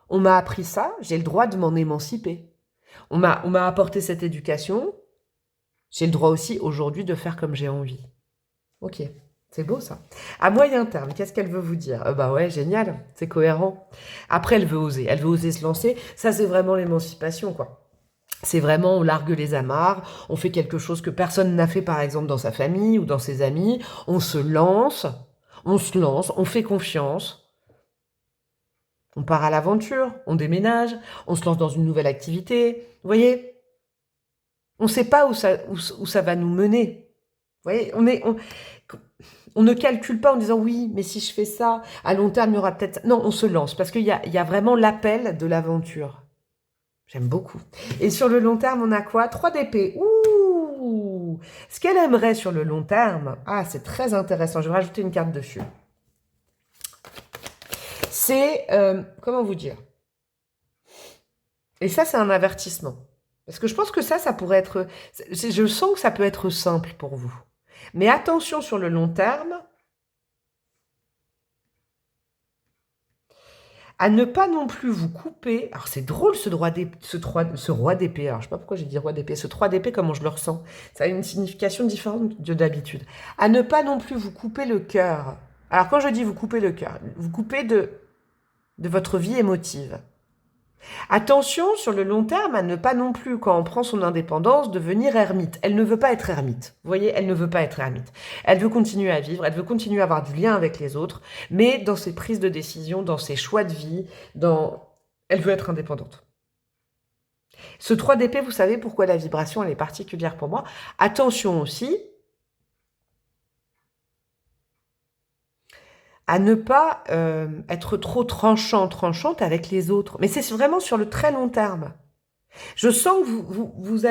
on m'a appris ça, j'ai le droit de m'en émanciper. On m'a apporté cette éducation, j'ai le droit aussi aujourd'hui de faire comme j'ai envie. Ok, C'est beau ça. À moyen terme, qu'est-ce qu'elle veut vous dire? Bah ouais, génial, c'est cohérent. Après, elle veut oser se lancer. Ça, c'est vraiment l'émancipation, quoi. C'est vraiment, on largue les amarres, on fait quelque chose que personne n'a fait, par exemple, dans sa famille ou dans ses amis. On se lance, on fait confiance. On part à l'aventure, on déménage, on se lance dans une nouvelle activité. Vous voyez? On ne sait pas où ça va nous mener. Vous voyez? On ne calcule pas en disant oui, mais si je fais ça, à long terme, il y aura peut-être... Non, on se lance parce qu'il y a vraiment l'appel de l'aventure. J'aime beaucoup. Et sur le long terme, on a quoi? 3 d'épée. Ouh! Ce qu'elle aimerait sur le long terme, ah, c'est très intéressant. Je vais rajouter une carte dessus. C'est, comment vous dire? Et ça, c'est un avertissement. Parce que je pense que ça pourrait être... Je sens que ça peut être simple pour vous. Mais attention sur le long terme, à ne pas non plus vous couper. Alors c'est drôle ce roi d'épée. Alors je sais pas pourquoi j'ai dit roi d'épée. Ce 3 d'épée, comment je le ressens. Ça a une signification différente de d'habitude. À ne pas non plus vous couper le cœur. Alors quand je dis vous couper le cœur, vous coupez de votre vie émotive. Attention sur le long terme à ne pas non plus, quand on prend son indépendance, devenir ermite. Elle ne veut pas être ermite. Vous voyez, elle ne veut pas être ermite. Elle veut continuer à vivre, elle veut continuer à avoir du lien avec les autres, mais dans ses prises de décision, dans ses choix de vie, elle veut être indépendante. Ce 3 d'épée, vous savez pourquoi la vibration, elle est particulière pour moi. Attention aussi à ne pas être trop tranchante avec les autres. Mais c'est vraiment sur le très long terme. Je sens que vous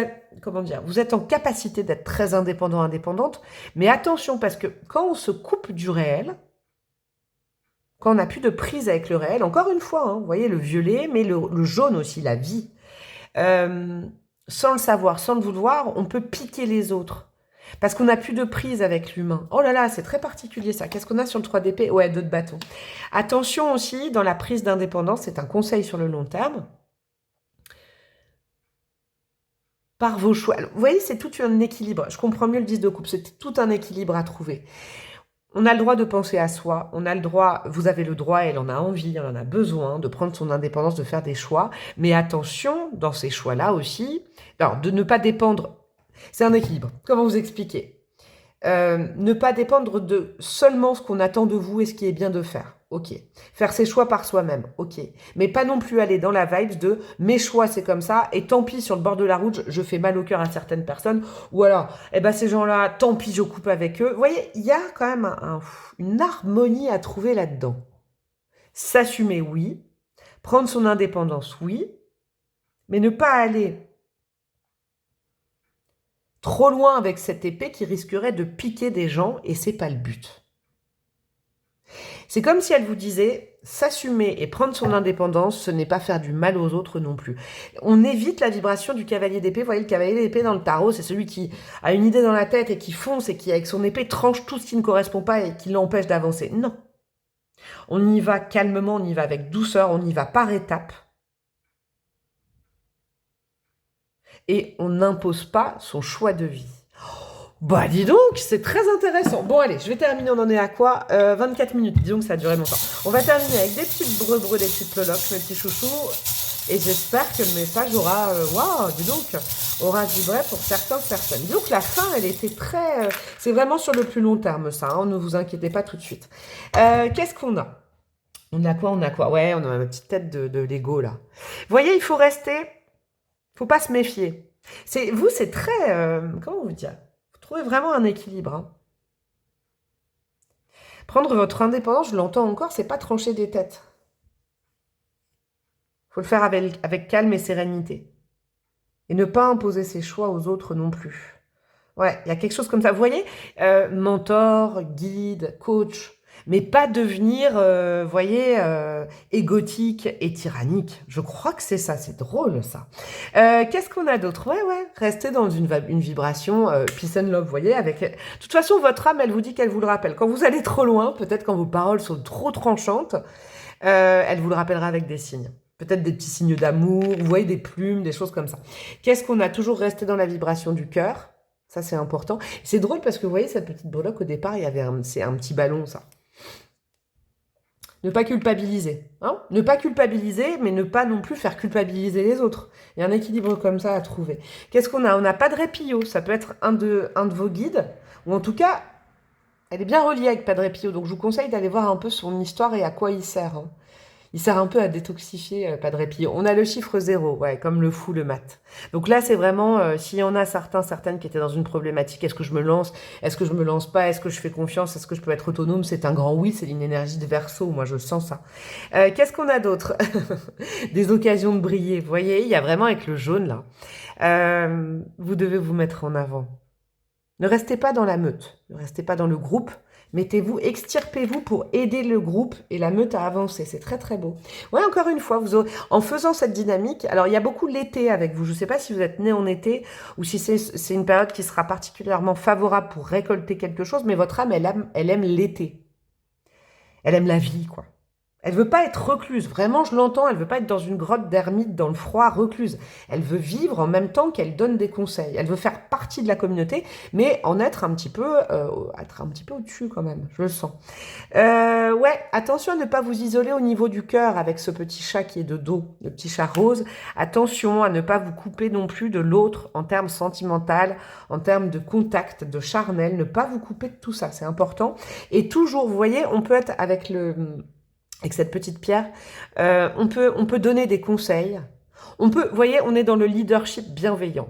êtes en capacité d'être très indépendante, mais attention, parce que quand on se coupe du réel, quand on n'a plus de prise avec le réel, encore une fois, hein, vous voyez le violet, mais le jaune aussi, la vie, sans le savoir, sans le vouloir, on peut piquer les autres. Parce qu'on n'a plus de prise avec l'humain. Oh là là, c'est très particulier ça. Qu'est-ce qu'on a sur le 3 d'épée? Ouais, 2 de bâton. Attention aussi, dans la prise d'indépendance, c'est un conseil sur le long terme. Par vos choix. Vous voyez, c'est tout un équilibre. Je comprends mieux le 10 de coupe. C'est tout un équilibre à trouver. On a le droit de penser à soi. On a le droit, vous avez le droit, elle en a envie, elle en a besoin de prendre son indépendance, de faire des choix. Mais attention, dans ces choix-là aussi, alors, de ne pas dépendre. C'est un équilibre. Comment vous expliquer? Ne pas dépendre de seulement ce qu'on attend de vous et ce qui est bien de faire. Ok. Faire ses choix par soi-même. Ok. Mais pas non plus aller dans la vibe de mes choix c'est comme ça et tant pis sur le bord de la route je fais mal au cœur à certaines personnes ou alors ces gens-là tant pis je coupe avec eux. Vous voyez, il y a quand même une harmonie à trouver là-dedans. S'assumer, oui. Prendre son indépendance, oui. Mais ne pas aller trop loin avec cette épée qui risquerait de piquer des gens et c'est pas le but. C'est comme si elle vous disait, s'assumer et prendre son indépendance, ce n'est pas faire du mal aux autres non plus. On évite la vibration du cavalier d'épée. Vous voyez, le cavalier d'épée dans le tarot, c'est celui qui a une idée dans la tête et qui fonce et qui, avec son épée, tranche tout ce qui ne correspond pas et qui l'empêche d'avancer. Non. On y va calmement, on y va avec douceur, on y va par étapes. Et on n'impose pas son choix de vie. Bah dis donc, c'est très intéressant. Bon allez, je vais terminer, on en est à quoi 24 minutes, disons que ça a duré longtemps. On va terminer avec des petites brebreux, des petites peloques, mes petits chouchous. Et j'espère que le message aura, waouh, dis donc, aura vibré pour certaines. Disons que la fin, elle était très... c'est vraiment sur le plus long terme ça, hein, ne vous inquiétez pas tout de suite. Qu'est-ce qu'on a? On a quoi? Ouais, on a ma petite tête de Lego là. Vous voyez, il faut rester... Faut pas se méfier. C'est très... comment vous dire? Vous trouvez vraiment un équilibre. Hein. Prendre votre indépendance, je l'entends encore, c'est pas trancher des têtes. Faut le faire avec calme et sérénité. Et ne pas imposer ses choix aux autres non plus. Ouais, il y a quelque chose comme ça. Vous voyez, mentor, guide, coach... Mais pas devenir, égotique et tyrannique. Je crois que c'est ça, c'est drôle ça. Qu'est-ce qu'on a d'autre? Ouais, rester dans une vibration peace and love, vous voyez. De toute façon, votre âme, elle vous dit qu'elle vous le rappelle. Quand vous allez trop loin, peut-être quand vos paroles sont trop tranchantes, elle vous le rappellera avec des signes. Peut-être des petits signes d'amour, vous voyez, des plumes, des choses comme ça. Qu'est-ce qu'on a? Toujours resté dans la vibration du cœur. Ça, c'est important. C'est drôle parce que vous voyez, cette petite breloque, au départ, c'est un petit ballon, ça. Ne pas culpabiliser. Hein, ne pas culpabiliser, mais ne pas non plus faire culpabiliser les autres. Il y a un équilibre comme ça à trouver. Qu'est-ce qu'on a? On n'a pas de Pio. Ça peut être un de vos guides, ou en tout cas, elle est bien reliée avec Padre Pio. Donc, je vous conseille d'aller voir un peu son histoire et à quoi il sert. Hein. Il sert un peu à détoxifier Padre Pio. On a le chiffre 0, ouais, comme le fou, le mat. Donc là, c'est vraiment, s'il y en a certaines qui étaient dans une problématique, est-ce que je me lance? Est-ce que je me lance pas? Est-ce que je fais confiance? Est-ce que je peux être autonome? C'est un grand oui, c'est une énergie de Verseau, moi je sens ça. Qu'est-ce qu'on a d'autre? Des occasions de briller. Vous voyez, il y a vraiment avec le jaune là. Vous devez vous mettre en avant. Ne restez pas dans la meute, ne restez pas dans le groupe. Mettez-vous, extirpez-vous pour aider le groupe et la meute à avancer. C'est très, très beau. Ouais, encore une fois, en faisant cette dynamique, alors il y a beaucoup l'été avec vous. Je ne sais pas si vous êtes né en été ou si c'est une période qui sera particulièrement favorable pour récolter quelque chose, mais votre âme, elle aime l'été. Elle aime la vie, quoi. Elle veut pas être recluse. Vraiment, je l'entends, elle veut pas être dans une grotte d'ermite, dans le froid, recluse. Elle veut vivre en même temps qu'elle donne des conseils. Elle veut faire partie de la communauté, mais en être un petit peu au-dessus quand même. Je le sens. Ouais, attention à ne pas vous isoler au niveau du cœur avec ce petit chat qui est de dos, le petit chat rose. Attention à ne pas vous couper non plus de l'autre en termes sentimental, en termes de contact, de charnel. Ne pas vous couper de tout ça, c'est important. Et toujours, vous voyez, on peut être avec cette petite pierre, on peut donner des conseils. Vous voyez, on est dans le leadership bienveillant.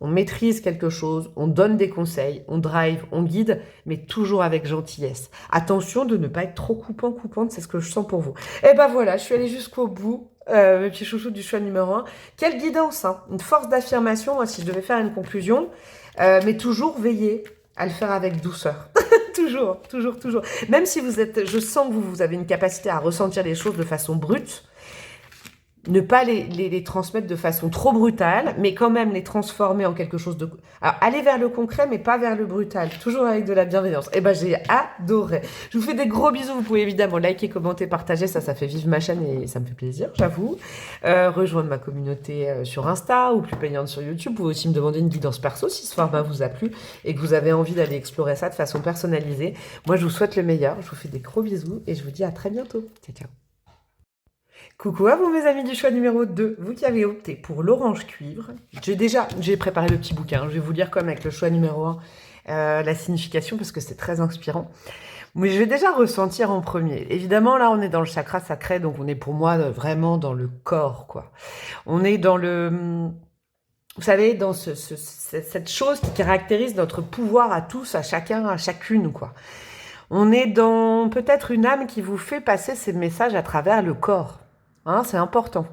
On maîtrise quelque chose, on donne des conseils, on drive, on guide, mais toujours avec gentillesse. Attention de ne pas être trop coupante, c'est ce que je sens pour vous. Et ben voilà, je suis allée jusqu'au bout, mes petits chouchous du choix numéro 1. Quelle guidance, hein, une force d'affirmation, moi, si je devais faire une conclusion, mais toujours veiller à le faire avec douceur. Toujours, toujours, toujours. Même si je sens que vous avez une capacité à ressentir les choses de façon brute, ne pas les transmettre de façon trop brutale, mais quand même les transformer en quelque chose de... Alors, aller vers le concret, mais pas vers le brutal. Toujours avec de la bienveillance. Eh ben, j'ai adoré. Je vous fais des gros bisous. Vous pouvez évidemment liker, commenter, partager. Ça fait vivre ma chaîne et ça me fait plaisir, j'avoue. Rejoindre ma communauté sur Insta ou plus payante sur YouTube. Vous pouvez aussi me demander une guidance perso si ce format vous a plu et que vous avez envie d'aller explorer ça de façon personnalisée. Moi, je vous souhaite le meilleur. Je vous fais des gros bisous et je vous dis à très bientôt. Ciao, ciao. Coucou à vous mes amis du choix numéro 2, vous qui avez opté pour l'orange cuivre. J'ai préparé le petit bouquin, je vais vous lire comme avec le choix numéro 1 la signification parce que c'est très inspirant. Mais je vais déjà ressentir en premier. Évidemment là on est dans le chakra sacré, donc on est pour moi vraiment dans le corps quoi. On est dans le... Vous savez, dans cette chose qui caractérise notre pouvoir à tous, à chacun, à chacune quoi. On est dans peut-être une âme qui vous fait passer ces messages à travers le corps. Hein, c'est important.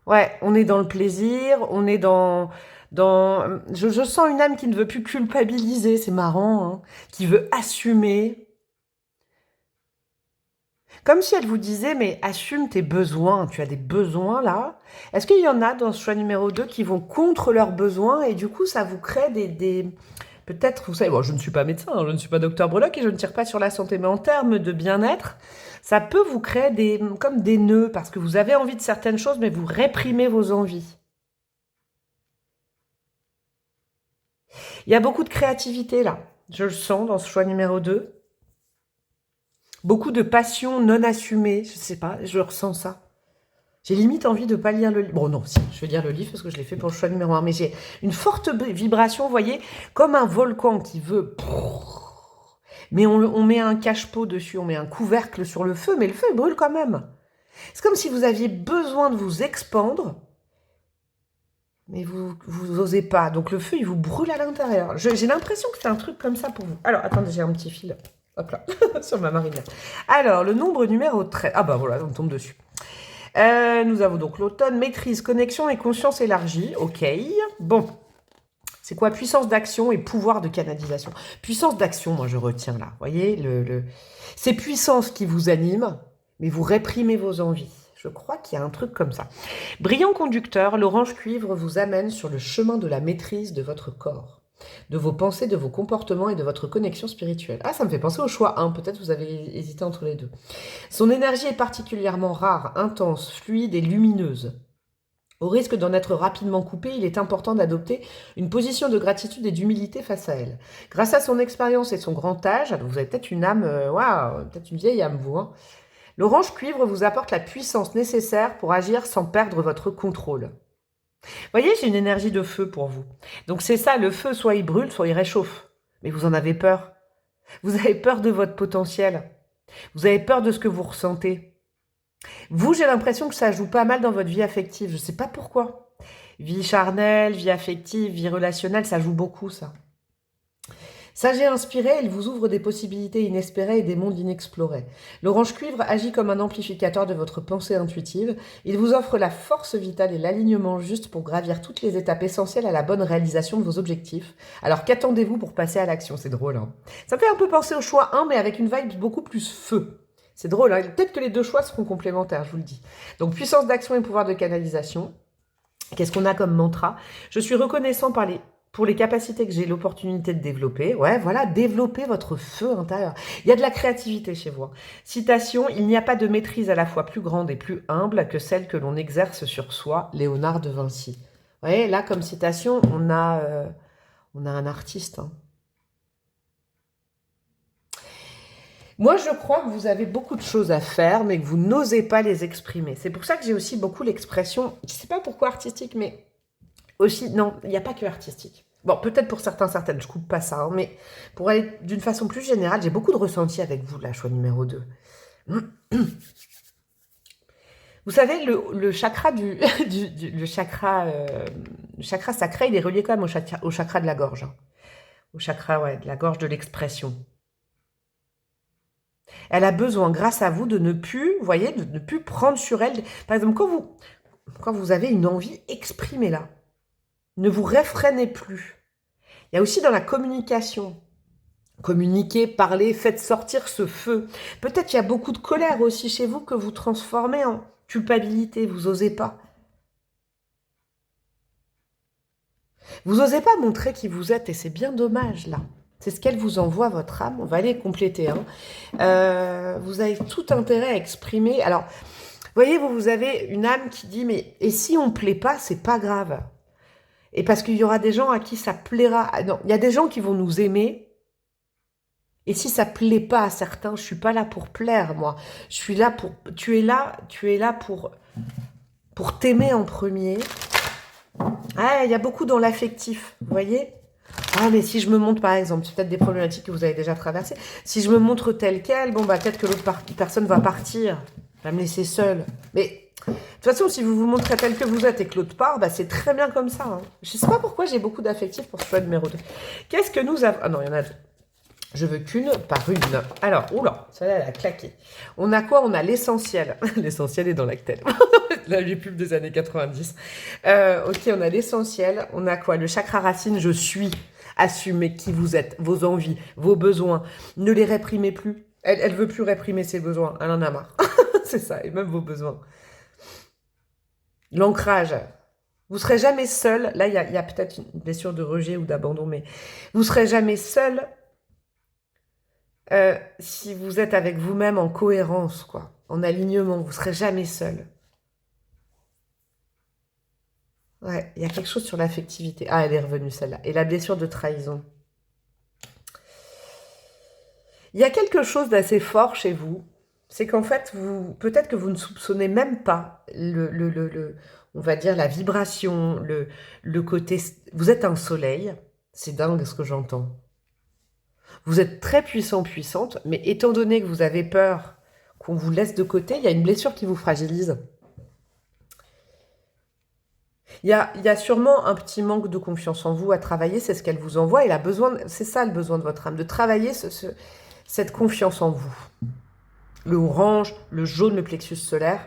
Ouais, on est dans le plaisir, on est je sens une âme qui ne veut plus culpabiliser, c'est marrant, hein, qui veut assumer. Comme si elle vous disait, mais assume tes besoins, tu as des besoins là. Est-ce qu'il y en a dans ce choix numéro 2 qui vont contre leurs besoins et du coup ça vous crée des... Peut-être, vous savez, bon, je ne suis pas médecin, hein, je ne suis pas docteur Breloque et je ne tire pas sur la santé, mais en termes de bien-être, ça peut vous créer comme des nœuds parce que vous avez envie de certaines choses, mais vous réprimez vos envies. Il y a beaucoup de créativité là, je le sens dans ce choix numéro 2. Beaucoup de passion non assumée, je sais pas, je ressens ça. J'ai limite envie de ne pas lire le livre. Bon, non, si, je vais lire le livre parce que je l'ai fait pour le choix numéro 1. Mais j'ai une forte vibration, vous voyez, comme un volcan qui veut... Mais on met un cache-pot dessus, on met un couvercle sur le feu, mais le feu, il brûle quand même. C'est comme si vous aviez besoin de vous expandre, mais vous osez pas. Donc le feu, il vous brûle à l'intérieur. J'ai l'impression que c'est un truc comme ça pour vous. Alors, attendez, j'ai un petit fil. Hop là, sur ma marinière. Alors, le nombre numéro 13. Ah bah voilà, on tombe dessus. Nous avons donc l'automne, maîtrise, connexion et conscience élargie. Ok. Bon. C'est quoi? Puissance d'action et pouvoir de canalisation. Puissance d'action, moi je retiens là. Vous voyez, c'est puissance qui vous anime, mais vous réprimez vos envies. Je crois qu'il y a un truc comme ça. Brillant conducteur, l'orange cuivre vous amène sur le chemin de la maîtrise de votre corps, de vos pensées, de vos comportements et de votre connexion spirituelle. Ah, ça me fait penser au choix 1. Peut-être vous avez hésité entre les deux. Son énergie est particulièrement rare, intense, fluide et lumineuse. Au risque d'en être rapidement coupé, il est important d'adopter une position de gratitude et d'humilité face à elle. Grâce à son expérience et son grand âge, vous avez peut-être une âme, waouh, peut-être une vieille âme, vous, hein. L'orange cuivre vous apporte la puissance nécessaire pour agir sans perdre votre contrôle. Vous voyez, j'ai une énergie de feu pour vous. Donc c'est ça, le feu, soit il brûle, soit il réchauffe. Mais vous en avez peur. Vous avez peur de votre potentiel. Vous avez peur de ce que vous ressentez. Vous, j'ai l'impression que ça joue pas mal dans votre vie affective. Je ne sais pas pourquoi. Vie charnelle, vie affective, vie relationnelle, ça joue beaucoup, ça. Sage et inspiré, il vous ouvre des possibilités inespérées et des mondes inexplorés. L'orange cuivre agit comme un amplificateur de votre pensée intuitive. Il vous offre la force vitale et l'alignement juste pour gravir toutes les étapes essentielles à la bonne réalisation de vos objectifs. Alors qu'attendez-vous pour passer à l'action? C'est drôle, hein. Ça me fait un peu penser au choix 1, mais avec une vibe beaucoup plus feu. C'est drôle, hein. Peut-être que les deux choix seront complémentaires, je vous le dis. Donc puissance d'action et pouvoir de canalisation. Qu'est-ce qu'on a comme mantra? Je suis reconnaissant pour les capacités que j'ai l'opportunité de développer. Ouais, voilà, développer votre feu intérieur. Il y a de la créativité chez vous. Citation, il n'y a pas de maîtrise à la fois plus grande et plus humble que celle que l'on exerce sur soi, Léonard de Vinci. Vous voyez, là, comme citation, on a un artiste, hein. Moi, je crois que vous avez beaucoup de choses à faire, mais que vous n'osez pas les exprimer. C'est pour ça que j'ai aussi beaucoup l'expression, je ne sais pas pourquoi artistique, mais aussi, non, il n'y a pas que artistique. Bon, peut-être pour certains, certaines, je coupe pas ça, hein, mais pour aller d'une façon plus générale, j'ai beaucoup de ressenti avec vous, là, choix numéro 2. Vous savez, le chakra le chakra sacré, il est relié quand même au chakra de la gorge. Hein. Au chakra, ouais, de la gorge de l'expression. Elle a besoin, grâce à vous, de ne plus, vous voyez, de ne plus prendre sur elle. Par exemple, quand vous avez une envie, exprimez-la. Ne vous réfrénez plus. Il y a aussi dans la communication. Communiquez, parlez, faites sortir ce feu. Peut-être qu'il y a beaucoup de colère aussi chez vous que vous transformez en culpabilité. Vous n'osez pas. Vous n'osez pas montrer qui vous êtes et c'est bien dommage là. C'est ce qu'elle vous envoie, votre âme. On va aller compléter. Hein. Vous avez tout intérêt à exprimer. Alors, voyez, vous avez une âme qui dit, mais et si on ne plaît pas, c'est pas grave. Et parce qu'il y aura des gens à qui ça plaira. Non, il y a des gens qui vont nous aimer. Et si ça plaît pas à certains, je suis pas là pour plaire, moi. Je suis là pour... Tu es là pour t'aimer en premier. Ah, il y a beaucoup dans l'affectif, vous voyez ? Ah, mais si je me montre, par exemple, c'est peut-être des problématiques que vous avez déjà traversées. Si je me montre telle quelle, bon, bah, peut-être que l'autre personne va partir, va me laisser seule. Mais de toute façon, si vous vous montrez tel que vous êtes et que l'autre part, bah, c'est très bien comme ça. Hein. Je ne sais pas pourquoi j'ai beaucoup d'affectifs pour ce choix numéro 2. Qu'est-ce que nous avons... Ah non, il y en a deux. Je veux qu'une par une. Alors, oula, celle-là, elle a claqué. On a quoi? On a l'essentiel. L'essentiel est dans l'actel. La vie pub des années 90. Ok, on a l'essentiel. On a quoi? Le chakra racine, je suis. Assumez qui vous êtes, vos envies, vos besoins. Ne les réprimez plus. Elle veut plus réprimer ses besoins. Elle en a marre. C'est ça, et même vos besoins. L'ancrage. Vous serez jamais seul. Là, il y a peut-être une blessure de rejet ou d'abandon, mais vous serez jamais seul si vous êtes avec vous-même en cohérence, quoi, en alignement. Vous serez jamais seul. Ouais, il y a quelque chose sur l'affectivité. Ah, elle est revenue celle-là. Et la blessure de trahison. Il y a quelque chose d'assez fort chez vous. C'est qu'en fait, peut-être que vous ne soupçonnez même pas on va dire la vibration, le côté. Vous êtes un soleil. C'est dingue ce que j'entends. Vous êtes très puissant, puissante, mais étant donné que vous avez peur qu'on vous laisse de côté, il y a une blessure qui vous fragilise. Il y a sûrement un petit manque de confiance en vous à travailler, c'est ce qu'elle vous envoie. Elle a besoin, c'est ça le besoin de votre âme, de travailler cette confiance en vous. Le orange, le jaune, le plexus solaire.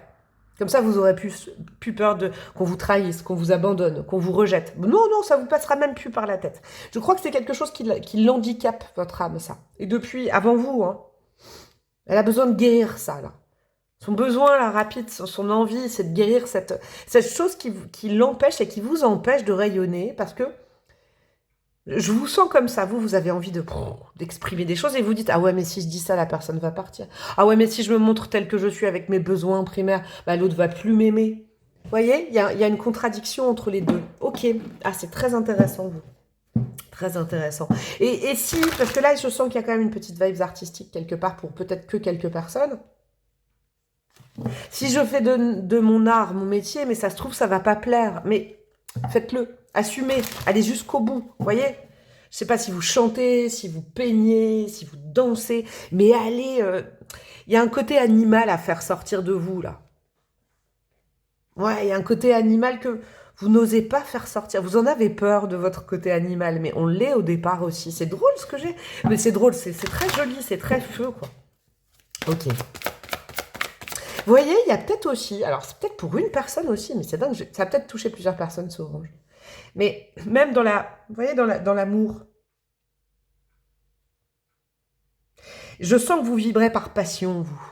Comme ça, vous aurez plus peur qu'on vous trahisse, qu'on vous abandonne, qu'on vous rejette. Non, ça vous passera même plus par la tête. Je crois que c'est quelque chose qui l'handicape, votre âme, ça. Et depuis, avant vous, hein, elle a besoin de guérir ça, là. Son besoin, là, rapide, son envie, c'est de guérir cette chose qui l'empêche et qui vous empêche de rayonner, parce que je vous sens comme ça. Vous avez envie d'exprimer des choses et vous dites, ah ouais, mais si je dis ça, la personne va partir. Ah ouais, mais si je me montre telle que je suis avec mes besoins primaires, bah, l'autre va plus m'aimer. Vous voyez, il y a une contradiction entre les deux. Ok, ah c'est très intéressant, vous. Très intéressant. Et si, parce que là, je sens qu'il y a quand même une petite vibe artistique quelque part pour peut-être que quelques personnes. Si je fais de mon art mon métier, mais ça se trouve, ça va pas plaire. Mais faites-le, assumez, allez jusqu'au bout, vous voyez. Je sais pas si vous chantez, si vous peignez, si vous dansez, mais allez, il y a un côté animal à faire sortir de vous, là. Ouais, il y a un côté animal que vous n'osez pas faire sortir. Vous en avez peur de votre côté animal, mais on l'est au départ aussi. C'est drôle ce que j'ai. Mais c'est drôle, c'est très joli, c'est très feu, quoi. Ok. Vous voyez, il y a peut-être aussi, alors c'est peut-être pour une personne aussi, mais c'est dingue, ça a peut-être touché plusieurs personnes ce orange. Mais même dans vous voyez, dans l'amour, je sens que vous vibrez par passion, vous.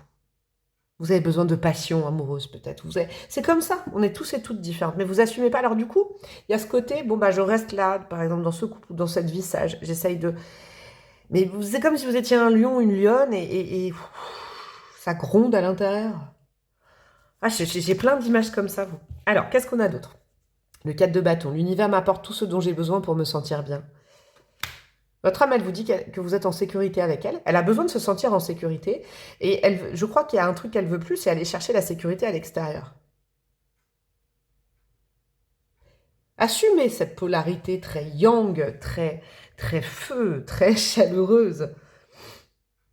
Vous avez besoin de passion amoureuse, peut-être. C'est comme ça, on est tous et toutes différentes, mais vous assumez pas. Alors du coup, il y a ce côté, bon, bah, je reste là, par exemple, dans ce couple ou dans cette vie sage, j'essaye de... Mais c'est comme si vous étiez un lion, une lionne, et ça gronde à l'intérieur. Ah, j'ai plein d'images comme ça, vous. Alors, qu'est-ce qu'on a d'autre? Le 4 de bâton. L'univers m'apporte tout ce dont j'ai besoin pour me sentir bien. Votre âme, elle vous dit que vous êtes en sécurité avec elle. Elle a besoin de se sentir en sécurité. Et je crois qu'il y a un truc qu'elle veut plus, c'est aller chercher la sécurité à l'extérieur. Assumez cette polarité très yang, très feu, très chaleureuse.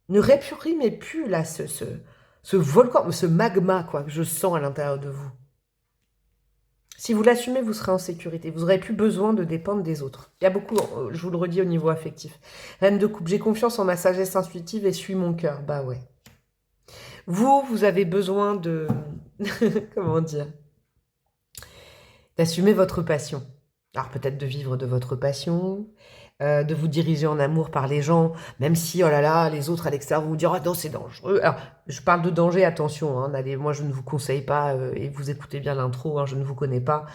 Ne réprimez plus là ce volcan, ce magma quoi, que je sens à l'intérieur de vous. Si vous l'assumez, vous serez en sécurité. Vous n'aurez plus besoin de dépendre des autres. Il y a beaucoup, je vous le redis, au niveau affectif. Reine de coupe, j'ai confiance en ma sagesse intuitive et suis mon cœur. Bah ouais. Vous avez besoin de... Comment dire? D'assumer votre passion. Alors peut-être de vivre de votre passion, de vous diriger en amour par les gens, même si, oh là là, les autres à l'extérieur vont vous dire « Ah non, c'est dangereux ». Alors, je parle de danger, attention, hein, moi je ne vous conseille pas, et vous écoutez bien l'intro, hein, je ne vous connais pas.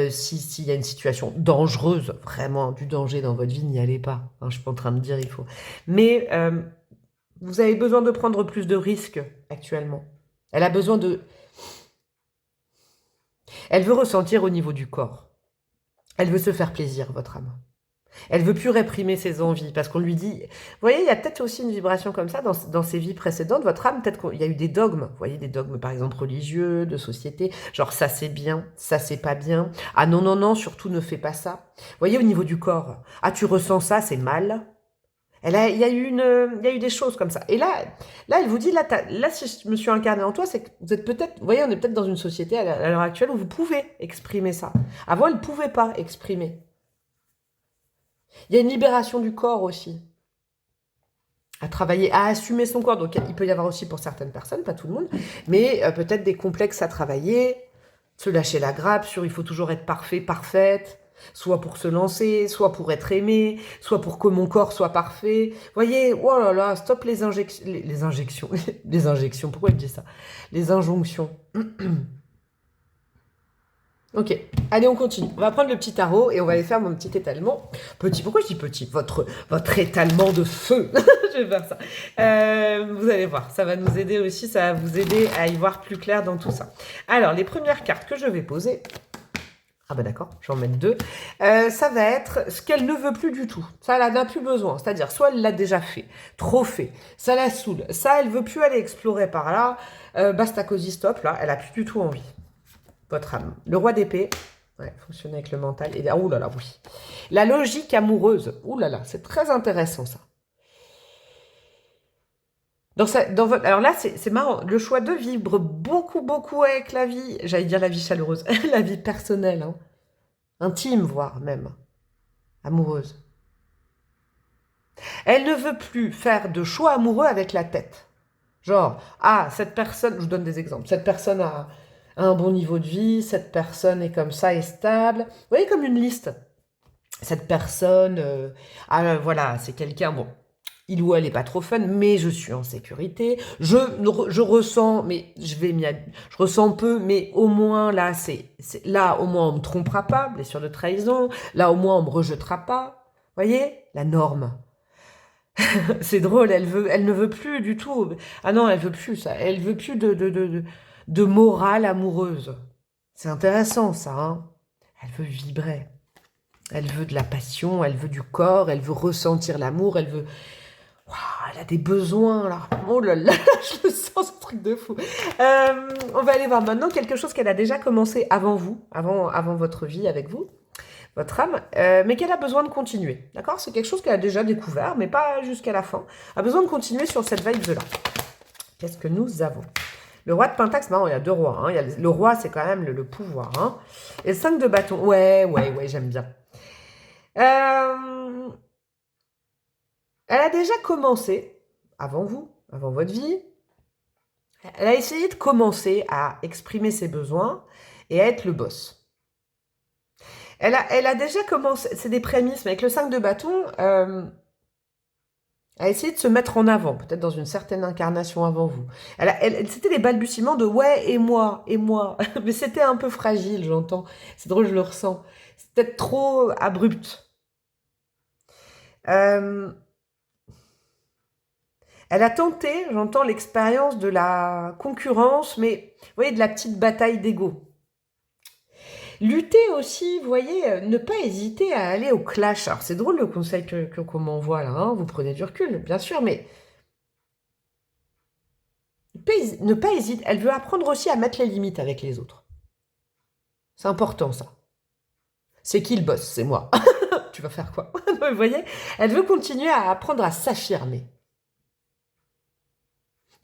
S'il y a une situation dangereuse, vraiment du danger dans votre vie, n'y allez pas. Hein, je ne suis pas en train de dire il faut. Mais vous avez besoin de prendre plus de risques actuellement. Elle a besoin de... Elle veut ressentir au niveau du corps. Elle veut se faire plaisir, votre âme. Elle veut plus réprimer ses envies parce qu'on lui dit... Vous voyez, il y a peut-être aussi une vibration comme ça dans ses vies précédentes. Votre âme, peut-être qu'il y a eu des dogmes. Vous voyez, des dogmes par exemple religieux, de société. Genre ça c'est bien, ça c'est pas bien. Ah non, non, non, surtout ne fais pas ça. Vous voyez, au niveau du corps. Ah, tu ressens ça, c'est mal. Il y a eu des choses comme ça. Et là elle vous dit, là, si je me suis incarnée en toi, c'est que vous êtes peut-être... Vous voyez, on est peut-être dans une société à l'heure actuelle où vous pouvez exprimer ça. Avant, elle ne pouvait pas exprimer. Il y a une libération du corps aussi. À travailler, à assumer son corps. Donc, il peut y avoir aussi pour certaines personnes, pas tout le monde, mais peut-être des complexes à travailler, se lâcher la grappe sur il faut toujours être parfait, parfaite, soit pour se lancer, soit pour être aimé, soit pour que mon corps soit parfait. Vous voyez, oh là là, stop les injections, les injections, les injections, pourquoi je dis ça? Les injonctions. Ok, allez on continue. On va prendre le petit tarot et on va aller faire mon petit étalement. Petit, pourquoi je dis petit? Votre étalement de feu. Je vais faire ça. Vous allez voir, ça va nous aider aussi, ça va vous aider à y voir plus clair dans tout ça. Alors, les premières cartes que je vais poser... Ah bah d'accord, je vais en mettre deux. Ça va être ce qu'elle ne veut plus du tout. Ça, elle n'a plus besoin. C'est-à-dire, soit elle l'a déjà fait, trop fait, ça la saoule. Ça, elle veut plus aller explorer par là. Basta cosy stop, là, elle a plus du tout envie. Votre âme. Le roi d'épée, ouais, fonctionner avec le mental. Et ouh là là, oui. La logique amoureuse. Ouh là là, c'est très intéressant ça. Alors là, c'est marrant. Le choix 2 vibre beaucoup avec la vie. J'allais dire la vie chaleureuse. La vie personnelle. Hein. Intime, voire même. Amoureuse. Elle ne veut plus faire de choix amoureux avec la tête. Genre, ah, cette personne... Je vous donne des exemples. Cette personne a un bon niveau de vie, cette personne est comme ça, est stable. Vous voyez, comme une liste. Cette personne, voilà, c'est quelqu'un, bon, il ou elle n'est pas trop fun, mais je suis en sécurité. Je ressens, mais je ressens peu, mais au moins, là, là, au moins, on me trompera pas, blessure de trahison. Là, au moins, on me rejettera pas. Vous voyez, la norme. C'est drôle, elle ne veut plus du tout. Ah non, elle veut plus ça. Elle veut plus de morale amoureuse. C'est intéressant, ça, hein. Elle veut vibrer. Elle veut de la passion, elle veut du corps, elle veut ressentir l'amour, elle veut... Waouh, elle a des besoins, là. Oh là là, je le sens, ce truc de fou. On va aller voir maintenant quelque chose qu'elle a déjà commencé avant vous, avant votre vie avec vous, votre âme, mais qu'elle a besoin de continuer. D'accord? C'est quelque chose qu'elle a déjà découvert, mais pas jusqu'à la fin. Elle a besoin de continuer sur cette vibe-là. Qu'est-ce que nous avons? Le roi de Pentacle, c'est marrant, il y a deux rois. Hein. Il y a le roi, c'est quand même le pouvoir. Hein. Et le 5 de bâton. Ouais, j'aime bien. Elle a déjà commencé, avant vous, avant votre vie, elle a essayé de commencer à exprimer ses besoins et à être le boss. Elle a déjà commencé, c'est des prémices, mais avec le 5 de bâton, elle a essayé de se mettre en avant, peut-être dans une certaine incarnation avant vous. C'était des balbutiements de « ouais, et moi ». Mais c'était un peu fragile, j'entends. C'est drôle, je le ressens. C'est peut-être trop abrupt. Elle a tenté, j'entends, l'expérience de la concurrence, mais vous voyez, de la petite bataille d'ego. Lutter aussi, vous voyez, ne pas hésiter à aller au clash. Alors, c'est drôle le conseil qu'on m'envoie là, hein, vous prenez du recul, bien sûr, mais ne pas hésiter. Elle veut apprendre aussi à mettre les limites avec les autres. C'est important, ça. C'est qui le boss? C'est moi. Tu vas faire quoi? Vous voyez? Elle veut continuer à apprendre à s'affirmer.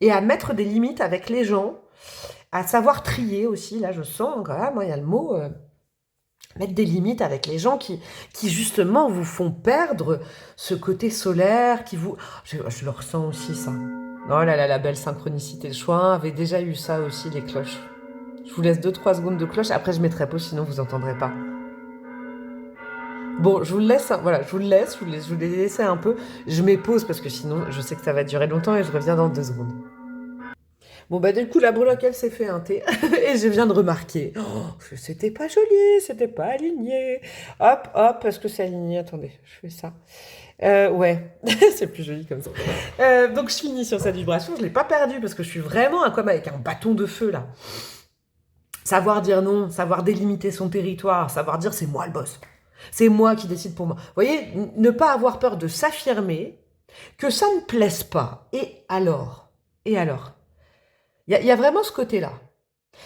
Et à mettre des limites avec les gens, à savoir trier aussi, là je sens quand même, il y a le mot, mettre des limites avec les gens qui justement vous font perdre ce côté solaire, qui vous... Je le ressens aussi ça. Oh là là, la belle synchronicité. Le choix avait déjà eu ça aussi, les cloches. Je vous laisse 2-3 secondes de cloche, après je mettrai pause, sinon vous n'entendrez pas. Bon, je vous le laisse, voilà, je vous l'ai laissé un peu. Je mets pause parce que sinon, je sais que ça va durer longtemps et je reviens dans 2 secondes. Bon, bah, du coup, la breloque, elle s'est fait un thé. Et je viens de remarquer. Oh, c'était pas joli, c'était pas aligné. Hop, hop, est-ce que c'est aligné? Attendez, je fais ça. Ouais, c'est plus joli comme ça. Donc, je finis sur cette vibration. Je l'ai pas perdue parce que je suis vraiment comme avec un bâton de feu, là. Savoir dire non, savoir délimiter son territoire, savoir dire c'est moi le boss. C'est moi qui décide pour moi. Vous voyez, ne pas avoir peur de s'affirmer, que ça ne plaise pas. Et alors? Il y a vraiment ce côté-là.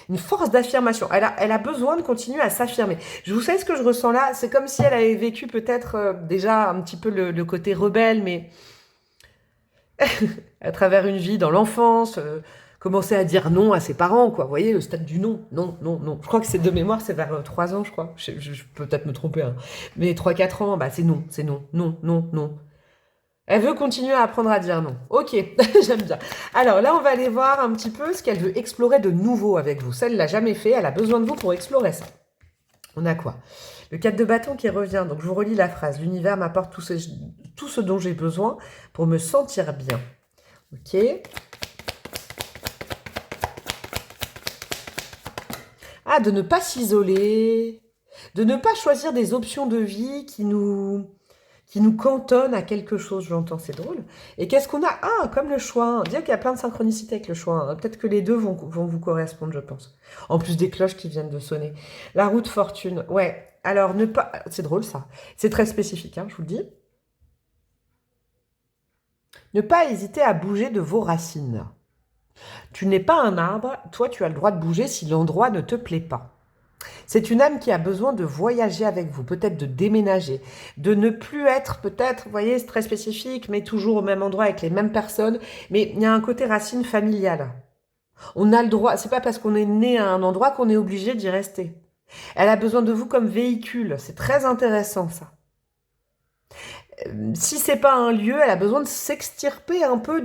Une force d'affirmation. Elle a besoin de continuer à s'affirmer. Vous savez ce que je ressens là? C'est comme si elle avait vécu peut-être déjà un petit peu le côté rebelle, mais à travers une vie dans l'enfance, commencer à dire non à ses parents, quoi. Vous voyez, le stade du non. Non, non, non. Je crois que c'est de mémoire, c'est vers 3 ans, je crois. Je peux peut-être me tromper, hein. Mais 3-4 ans, bah c'est non, non, non, non. Elle veut continuer à apprendre à dire non. Ok, j'aime bien. Alors là, on va aller voir un petit peu ce qu'elle veut explorer de nouveau avec vous. Ça, elle ne l'a jamais fait, elle a besoin de vous pour explorer ça. On a quoi? Le 4 de bâton qui revient. Donc, je vous relis la phrase. L'univers m'apporte tout ce dont j'ai besoin pour me sentir bien. Ok. Ah, de ne pas s'isoler. De ne pas choisir des options de vie qui nous cantonne à quelque chose, j'entends, c'est drôle. Et qu'est-ce qu'on a? Ah, comme le choix. Dire qu'il y a plein de synchronicité avec le choix. Hein. Peut-être que les deux vont vous correspondre, je pense. En plus des cloches qui viennent de sonner. La roue de fortune. Ouais. Alors, ne pas... C'est drôle, ça. C'est très spécifique, hein, je vous le dis. Ne pas hésiter à bouger de vos racines. Tu n'es pas un arbre. Toi, tu as le droit de bouger si l'endroit ne te plaît pas. C'est une âme qui a besoin de voyager avec vous, peut-être de déménager, de ne plus être peut-être, vous voyez, c'est très spécifique, mais toujours au même endroit avec les mêmes personnes. Mais il y a un côté racine familiale. On a le droit, c'est pas parce qu'on est né à un endroit qu'on est obligé d'y rester. Elle a besoin de vous comme véhicule, c'est très intéressant ça. Si c'est pas un lieu, elle a besoin de s'extirper un peu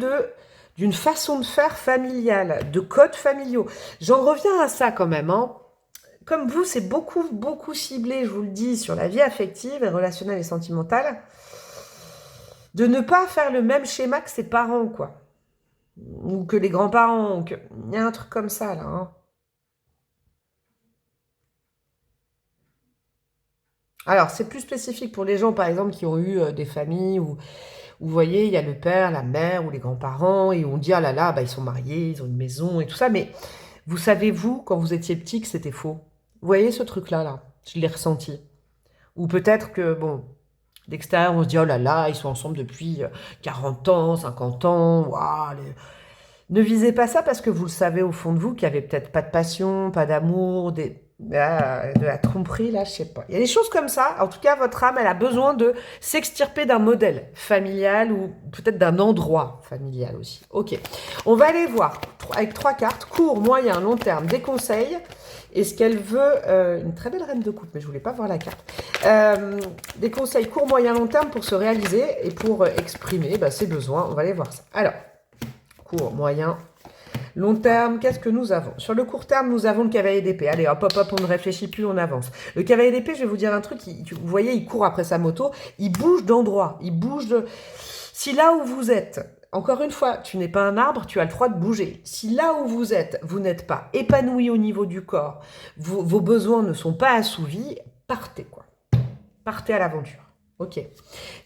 d'une façon de faire familiale, de codes familiaux. J'en reviens à ça quand même, hein. Comme vous, c'est beaucoup, beaucoup ciblé, je vous le dis, sur la vie affective et relationnelle et sentimentale, de ne pas faire le même schéma que ses parents, quoi. Ou que les grands-parents. Il y a un truc comme ça, là. Hein. Alors, c'est plus spécifique pour les gens, par exemple, qui ont eu des familles où vous voyez, il y a le père, la mère ou les grands-parents, et on dit, ah là là, bah, ils sont mariés, ils ont une maison et tout ça, mais vous savez, vous, quand vous étiez petit, que c'était faux. Vous voyez ce truc-là, là? Je l'ai ressenti. Ou peut-être que, bon, d'extérieur, on se dit, oh là là, ils sont ensemble depuis 40 ans, 50 ans, waouh, ne visez pas ça parce que vous le savez au fond de vous qu'il n'y avait peut-être pas de passion, pas d'amour, de la tromperie, là, je sais pas. Il y a des choses comme ça. En tout cas, votre âme, elle a besoin de s'extirper d'un modèle familial ou peut-être d'un endroit familial aussi. Ok. On va aller voir avec 3 cartes, court, moyen, long terme, des conseils. Est-ce qu'elle veut une très belle reine de coupe, mais je voulais pas voir la carte. Des conseils court, moyen, long terme pour se réaliser et pour exprimer ses besoins. On va aller voir ça. Alors, court, moyen, long terme, qu'est-ce que nous avons? Sur le court terme, nous avons le cavalier d'épée. Allez, hop, hop, hop, on ne réfléchit plus, on avance. Le cavalier d'épée, je vais vous dire un truc, vous voyez, il court après sa moto, il bouge d'endroit, il bouge de... Si là où vous êtes, encore une fois, tu n'es pas un arbre, tu as le droit de bouger. Si là où vous êtes, vous n'êtes pas épanoui au niveau du corps, vos besoins ne sont pas assouvis, partez, quoi. Partez à l'aventure. Ok.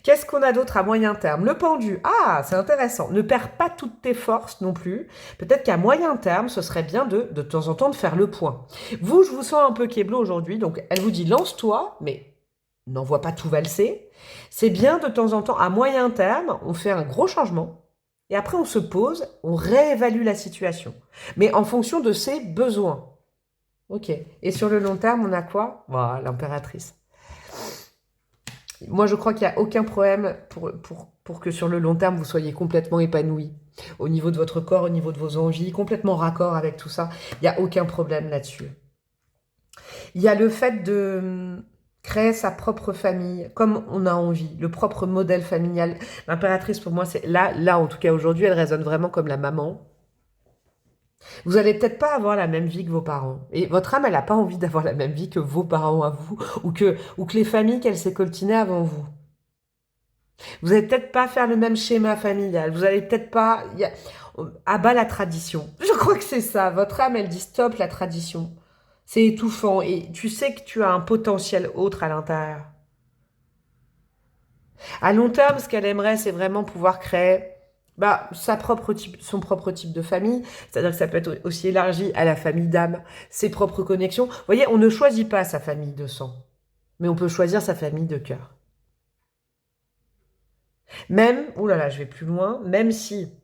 Qu'est-ce qu'on a d'autre à moyen terme? Le pendu. Ah, c'est intéressant. Ne perds pas toutes tes forces non plus. Peut-être qu'à moyen terme, ce serait bien de temps en temps de faire le point. Vous, je vous sens un peu kéblo aujourd'hui, donc elle vous dit lance-toi, mais n'envoie pas tout valser. C'est bien de temps en temps, à moyen terme, on fait un gros changement. Et après, on se pose, on réévalue la situation. Mais en fonction de ses besoins. Ok. Et sur le long terme, on a quoi? Voilà, l'impératrice. Moi, je crois qu'il n'y a aucun problème pour que sur le long terme, vous soyez complètement épanoui. Au niveau de votre corps, au niveau de vos envies, complètement raccord avec tout ça. Il n'y a aucun problème là-dessus. Il y a le fait de créer sa propre famille, comme on a envie, le propre modèle familial. L'impératrice, pour moi, c'est là, en tout cas aujourd'hui, elle résonne vraiment comme la maman. Vous allez peut-être pas avoir la même vie que vos parents. Et votre âme, elle n'a pas envie d'avoir la même vie que vos parents à vous, ou que les familles qu'elle s'est coltinées avant vous. Vous allez peut-être pas faire le même schéma familial. Vous allez peut-être pas... À bas la tradition. Je crois que c'est ça. Votre âme, elle dit stop la tradition. C'est étouffant. Et tu sais que tu as un potentiel autre à l'intérieur. À long terme, ce qu'elle aimerait, c'est vraiment pouvoir créer son propre type de famille. C'est-à-dire que ça peut être aussi élargi à la famille d'âme, ses propres connexions. Vous voyez, on ne choisit pas sa famille de sang, mais on peut choisir sa famille de cœur. Même, je vais plus loin, même si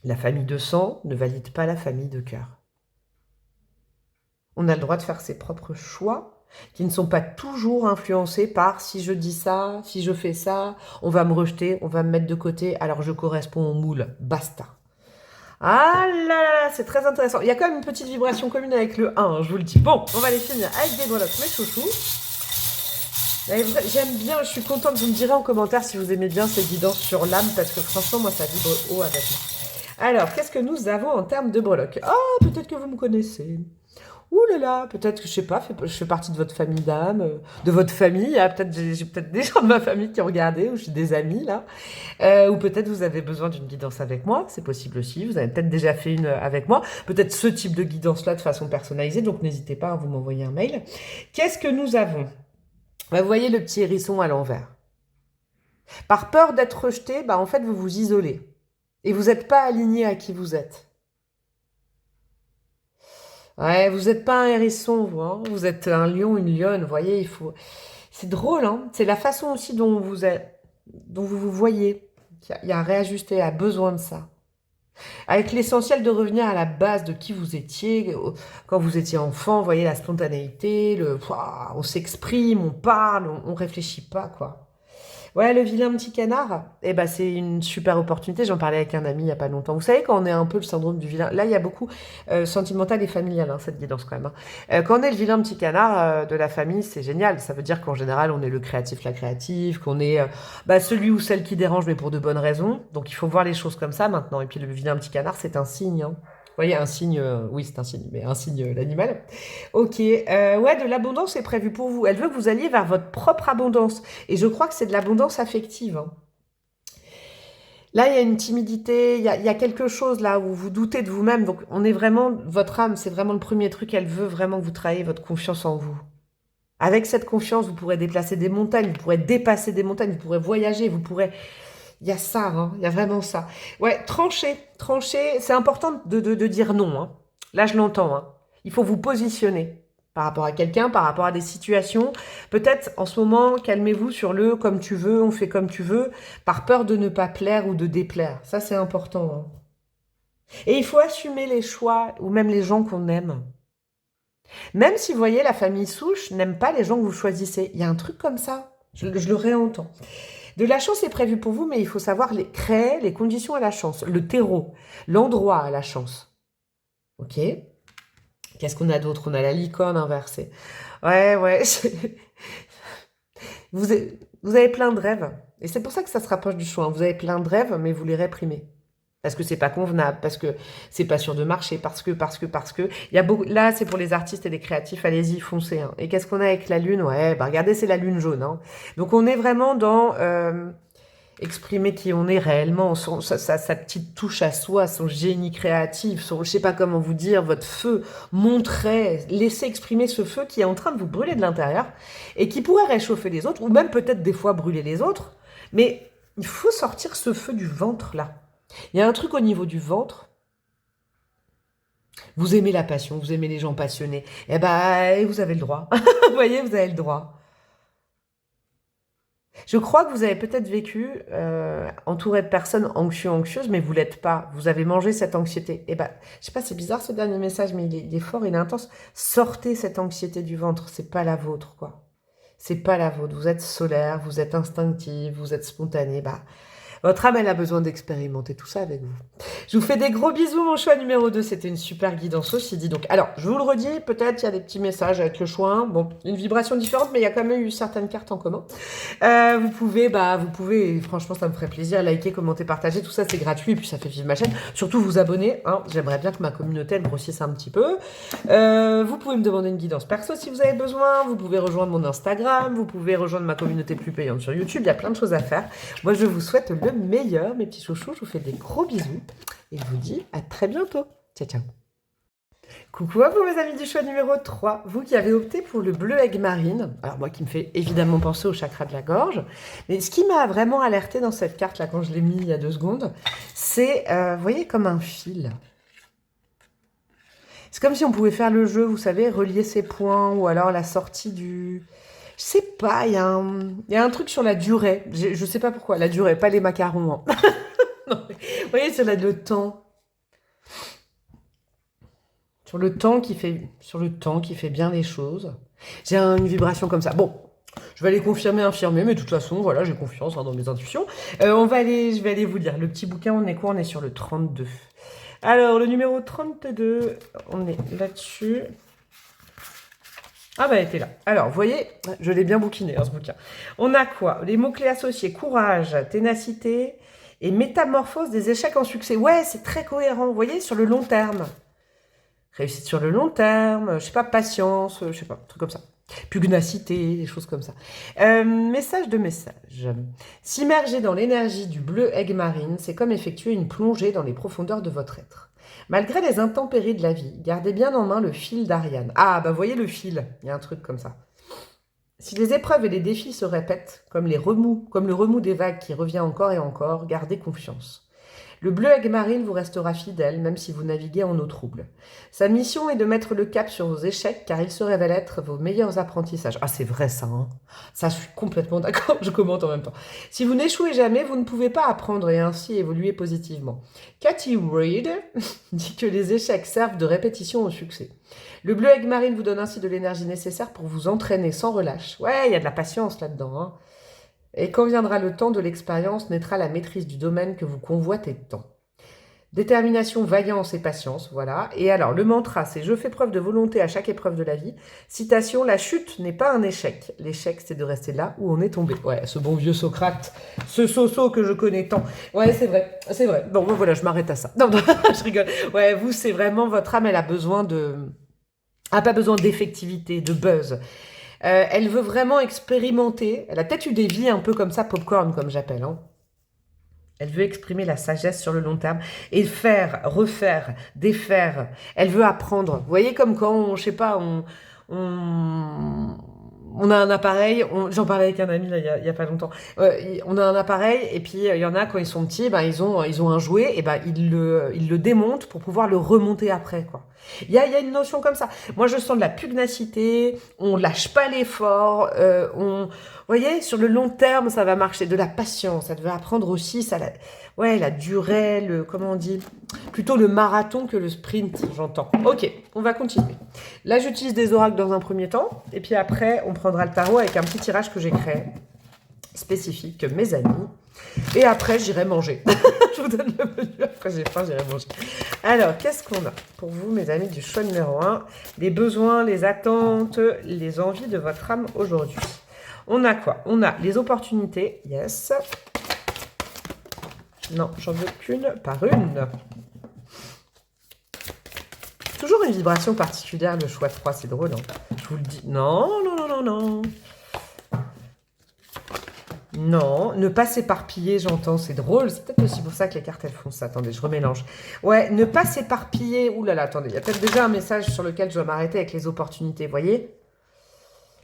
la famille de sang ne valide pas la famille de cœur. On a le droit de faire ses propres choix qui ne sont pas toujours influencés par si je dis ça, si je fais ça, on va me rejeter, on va me mettre de côté, alors je corresponds au moule. Basta. Ah là là, c'est très intéressant. Il y a quand même une petite vibration commune avec le 1, je vous le dis. Bon, on va les finir avec des breloques, mes chouchous. J'aime bien, je suis contente, vous me direz en commentaire si vous aimez bien ces guidances sur l'âme, parce que franchement, moi, ça vibre haut avec moi. Alors, qu'est-ce que nous avons en termes de breloques? Oh, peut-être que vous me connaissez. Ouh là là, peut-être que, je sais pas, je fais partie de votre famille d'âme, de votre famille. J'ai peut-être des gens de ma famille qui ont regardé, ou j'ai des amis, là. Ou peut-être vous avez besoin d'une guidance avec moi, c'est possible aussi. Vous avez peut-être déjà fait une avec moi. Peut-être ce type de guidance-là de façon personnalisée, donc n'hésitez pas à vous m'envoyer un mail. Qu'est-ce que nous avons? Vous voyez le petit hérisson à l'envers. Par peur d'être rejeté, en fait, vous vous isolez. Et vous n'êtes pas aligné à qui vous êtes. Ouais, vous n'êtes pas un hérisson, vous. Hein, vous êtes un lion, une lionne. Vous voyez, il faut... C'est drôle, hein. C'est la façon aussi dont vous vous voyez. Il y a à réajuster, a besoin de ça. Avec l'essentiel de revenir à la base de qui vous étiez quand vous étiez enfant, vous voyez la spontanéité, on s'exprime, on parle, on réfléchit pas, quoi. Ouais, le vilain petit canard, c'est une super opportunité. J'en parlais avec un ami il y a pas longtemps. Vous savez, quand on est un peu le syndrome du vilain, là, il y a beaucoup sentimental et familial, hein, cette guidance quand même. Hein. Quand on est le vilain petit canard de la famille, c'est génial. Ça veut dire qu'en général, on est le créatif, la créative, qu'on est celui ou celle qui dérange, mais pour de bonnes raisons. Donc, il faut voir les choses comme ça maintenant. Et puis, le vilain petit canard, c'est un signe. Hein. Vous voyez, un signe, oui, c'est un signe, mais un signe, l'animal. Ok, ouais, de l'abondance est prévue pour vous. Elle veut que vous alliez vers votre propre abondance. Et je crois que c'est de l'abondance affective. Hein. Là, il y a une timidité, il y a quelque chose là où vous doutez de vous-même. Donc, on est vraiment, votre âme, c'est vraiment le premier truc. Elle veut vraiment que vous travaillez votre confiance en vous. Avec cette confiance, vous pourrez déplacer des montagnes, vous pourrez dépasser des montagnes, vous pourrez voyager, vous pourrez... Il y a ça, hein, il y a vraiment ça. Ouais, trancher, c'est important de dire non. Hein. Là, je l'entends. Hein. Il faut vous positionner. par rapport à quelqu'un, par rapport à des situations. Peut-être en ce moment, calmez-vous sur le comme tu veux, on fait comme tu veux, par peur de ne pas plaire ou de déplaire. Ça, c'est important, hein. Et il faut assumer les choix ou même les gens qu'on aime. Même si, vous voyez, la famille souche n'aime pas les gens que vous choisissez. Il y a un truc comme ça. Je le réentends. De la chance est prévue pour vous, mais il faut savoir créer les conditions à la chance, le terreau, l'endroit à la chance. Ok? Qu'est-ce qu'on a d'autre? On a la licorne inversée. Ouais. Vous avez plein de rêves. Et c'est pour ça que ça se rapproche du choix. Vous avez plein de rêves, mais vous les réprimez. Parce que c'est pas convenable, parce que c'est pas sûr de marcher, parce que. Il y a beaucoup. Là, c'est pour les artistes et les créatifs, allez-y, foncez, hein. Et qu'est-ce qu'on a avec la lune? Ouais, bah regardez, c'est la lune jaune, hein. Donc on est vraiment dans exprimer qui on est réellement, sa petite touche à soi, son génie créatif, je sais pas comment vous dire, votre feu, laissez exprimer ce feu qui est en train de vous brûler de l'intérieur et qui pourrait réchauffer les autres, ou même peut-être des fois brûler les autres, mais il faut sortir ce feu du ventre là. Il y a un truc au niveau du ventre. Vous aimez la passion, vous aimez les gens passionnés. Eh ben, vous avez le droit. Vous voyez, vous avez le droit. Je crois que vous avez peut-être vécu entouré de personnes anxieuses, mais vous l'êtes pas. Vous avez mangé cette anxiété. Eh ben, je sais pas, c'est bizarre ce dernier message, mais il est fort, il est intense. Sortez cette anxiété du ventre, c'est pas la vôtre, quoi. C'est pas la vôtre. Vous êtes solaire, vous êtes instinctif, vous êtes spontané. Bah, votre âme, elle a besoin d'expérimenter tout ça avec vous. Je vous fais des gros bisous, mon choix numéro 2. C'était une super guidance aussi, dit donc. Alors, je vous le redis, peut-être il y a des petits messages avec le choix 1. Bon, une vibration différente, mais il y a quand même eu certaines cartes en commun. Vous pouvez, et franchement, ça me ferait plaisir, liker, commenter, partager. Tout ça, c'est gratuit, et puis ça fait vivre ma chaîne. Surtout, vous abonner, hein. J'aimerais bien que ma communauté, elle grossisse un petit peu. Vous pouvez me demander une guidance perso si vous avez besoin. Vous pouvez rejoindre mon Instagram. Vous pouvez rejoindre ma communauté plus payante sur YouTube. Il y a plein de choses à faire. Moi, je vous souhaite le meilleur, mes petits chouchous. Je vous fais des gros bisous et je vous dis à très bientôt. Ciao, ciao. Coucou à vous, mes amis du choix numéro 3. Vous qui avez opté pour le bleu aigue marine. Alors moi qui me fait évidemment penser au chakra de la gorge. Mais ce qui m'a vraiment alerté dans cette carte-là, quand je l'ai mis il y a 2 secondes, c'est, vous voyez, comme un fil. C'est comme si on pouvait faire le jeu, vous savez, relier ses points ou alors la sortie du... Je sais pas, il y a un truc sur la durée. Je sais pas pourquoi, la durée, pas les macarons. Hein. Non, mais, vous voyez, c'est là le temps. Sur le temps qui fait bien les choses. J'ai une vibration comme ça. Bon, je vais aller confirmer, infirmer, mais de toute façon, voilà, j'ai confiance dans mes intuitions. Je vais aller vous lire. Le petit bouquin, on est quoi? On est sur le 32. Alors, le numéro 32, on est là-dessus. Ah bah, elle était là. Alors, vous voyez, je l'ai bien bouquiné, hein, ce bouquin. On a quoi? Les mots-clés associés, courage, ténacité et métamorphose des échecs en succès. Ouais, c'est très cohérent, vous voyez, sur le long terme. Réussite sur le long terme, je sais pas, patience, je sais pas, un truc comme ça. Pugnacité, des choses comme ça. Message. S'immerger dans l'énergie du bleu aigue marine, c'est comme effectuer une plongée dans les profondeurs de votre être. Malgré les intempéries de la vie, gardez bien en main le fil d'Ariane. Ah, bah voyez le fil, il y a un truc comme ça. Si les épreuves et les défis se répètent, comme le remous des vagues qui revient encore et encore, gardez confiance. Le bleu aigue marine vous restera fidèle, même si vous naviguez en eau trouble. Sa mission est de mettre le cap sur vos échecs, car il se révèle être vos meilleurs apprentissages. Ah, c'est vrai ça, hein. Ça, je suis complètement d'accord, je commente en même temps. Si vous n'échouez jamais, vous ne pouvez pas apprendre et ainsi évoluer positivement. Cathy Reid dit que les échecs servent de répétition au succès. Le bleu aigue marine vous donne ainsi de l'énergie nécessaire pour vous entraîner sans relâche. Ouais, il y a de la patience là-dedans, hein. Et quand viendra le temps de l'expérience, naîtra la maîtrise du domaine que vous convoitez tant. Détermination, vaillance et patience, voilà. Et alors, le mantra, c'est « Je fais preuve de volonté à chaque épreuve de la vie ». Citation, « La chute n'est pas un échec. L'échec, c'est de rester là où on est tombé. » Ouais, ce bon vieux Socrate, ce Soso que je connais tant. Ouais, c'est vrai, c'est vrai. Bon, voilà, je m'arrête à ça. Non, je rigole. Ouais, vous, c'est vraiment, votre âme, elle a besoin pas besoin d'effectivité, de buzz. Elle veut vraiment expérimenter. Elle a peut-être eu des vies un peu comme ça, popcorn, comme j'appelle. Hein. Elle veut exprimer la sagesse sur le long terme et faire, refaire, défaire. Elle veut apprendre. Vous voyez, comme quand, je sais pas, on a un appareil, j'en parlais avec un ami là, il y a pas longtemps. On a un appareil et puis il y en a quand ils sont petits, ben, ils ont un jouet et ben ils le démontent pour pouvoir le remonter après quoi. Il y a une notion comme ça. Moi je sens de la pugnacité, on lâche pas l'effort, vous voyez, sur le long terme ça va marcher, de la patience, ça devait apprendre aussi ça, la durée, comment on dit, plutôt le marathon que le sprint, j'entends. Ok, on va continuer. Là, j'utilise des oracles dans un premier temps, et puis après, on prendra le tarot avec un petit tirage que j'ai créé, spécifique, mes amis. Et après, j'irai manger. Je vous donne le menu, après j'ai faim, j'irai manger. Alors, qu'est-ce qu'on a pour vous, mes amis, du choix numéro 1? Les besoins, les attentes, les envies de votre âme aujourd'hui. On a quoi? On a les opportunités, yes. Non, j'en veux qu'une par une. Toujours une vibration particulière, le choix de 3, c'est drôle. Hein. Je vous le dis. Non, non, non, non, non. Non, ne pas s'éparpiller, j'entends, c'est drôle. C'est peut-être aussi pour ça que les cartes, elles font ça. Attendez, je remélange. Ouais, ne pas s'éparpiller. Ouh là là, attendez, il y a peut-être déjà un message sur lequel je dois m'arrêter avec les opportunités, voyez?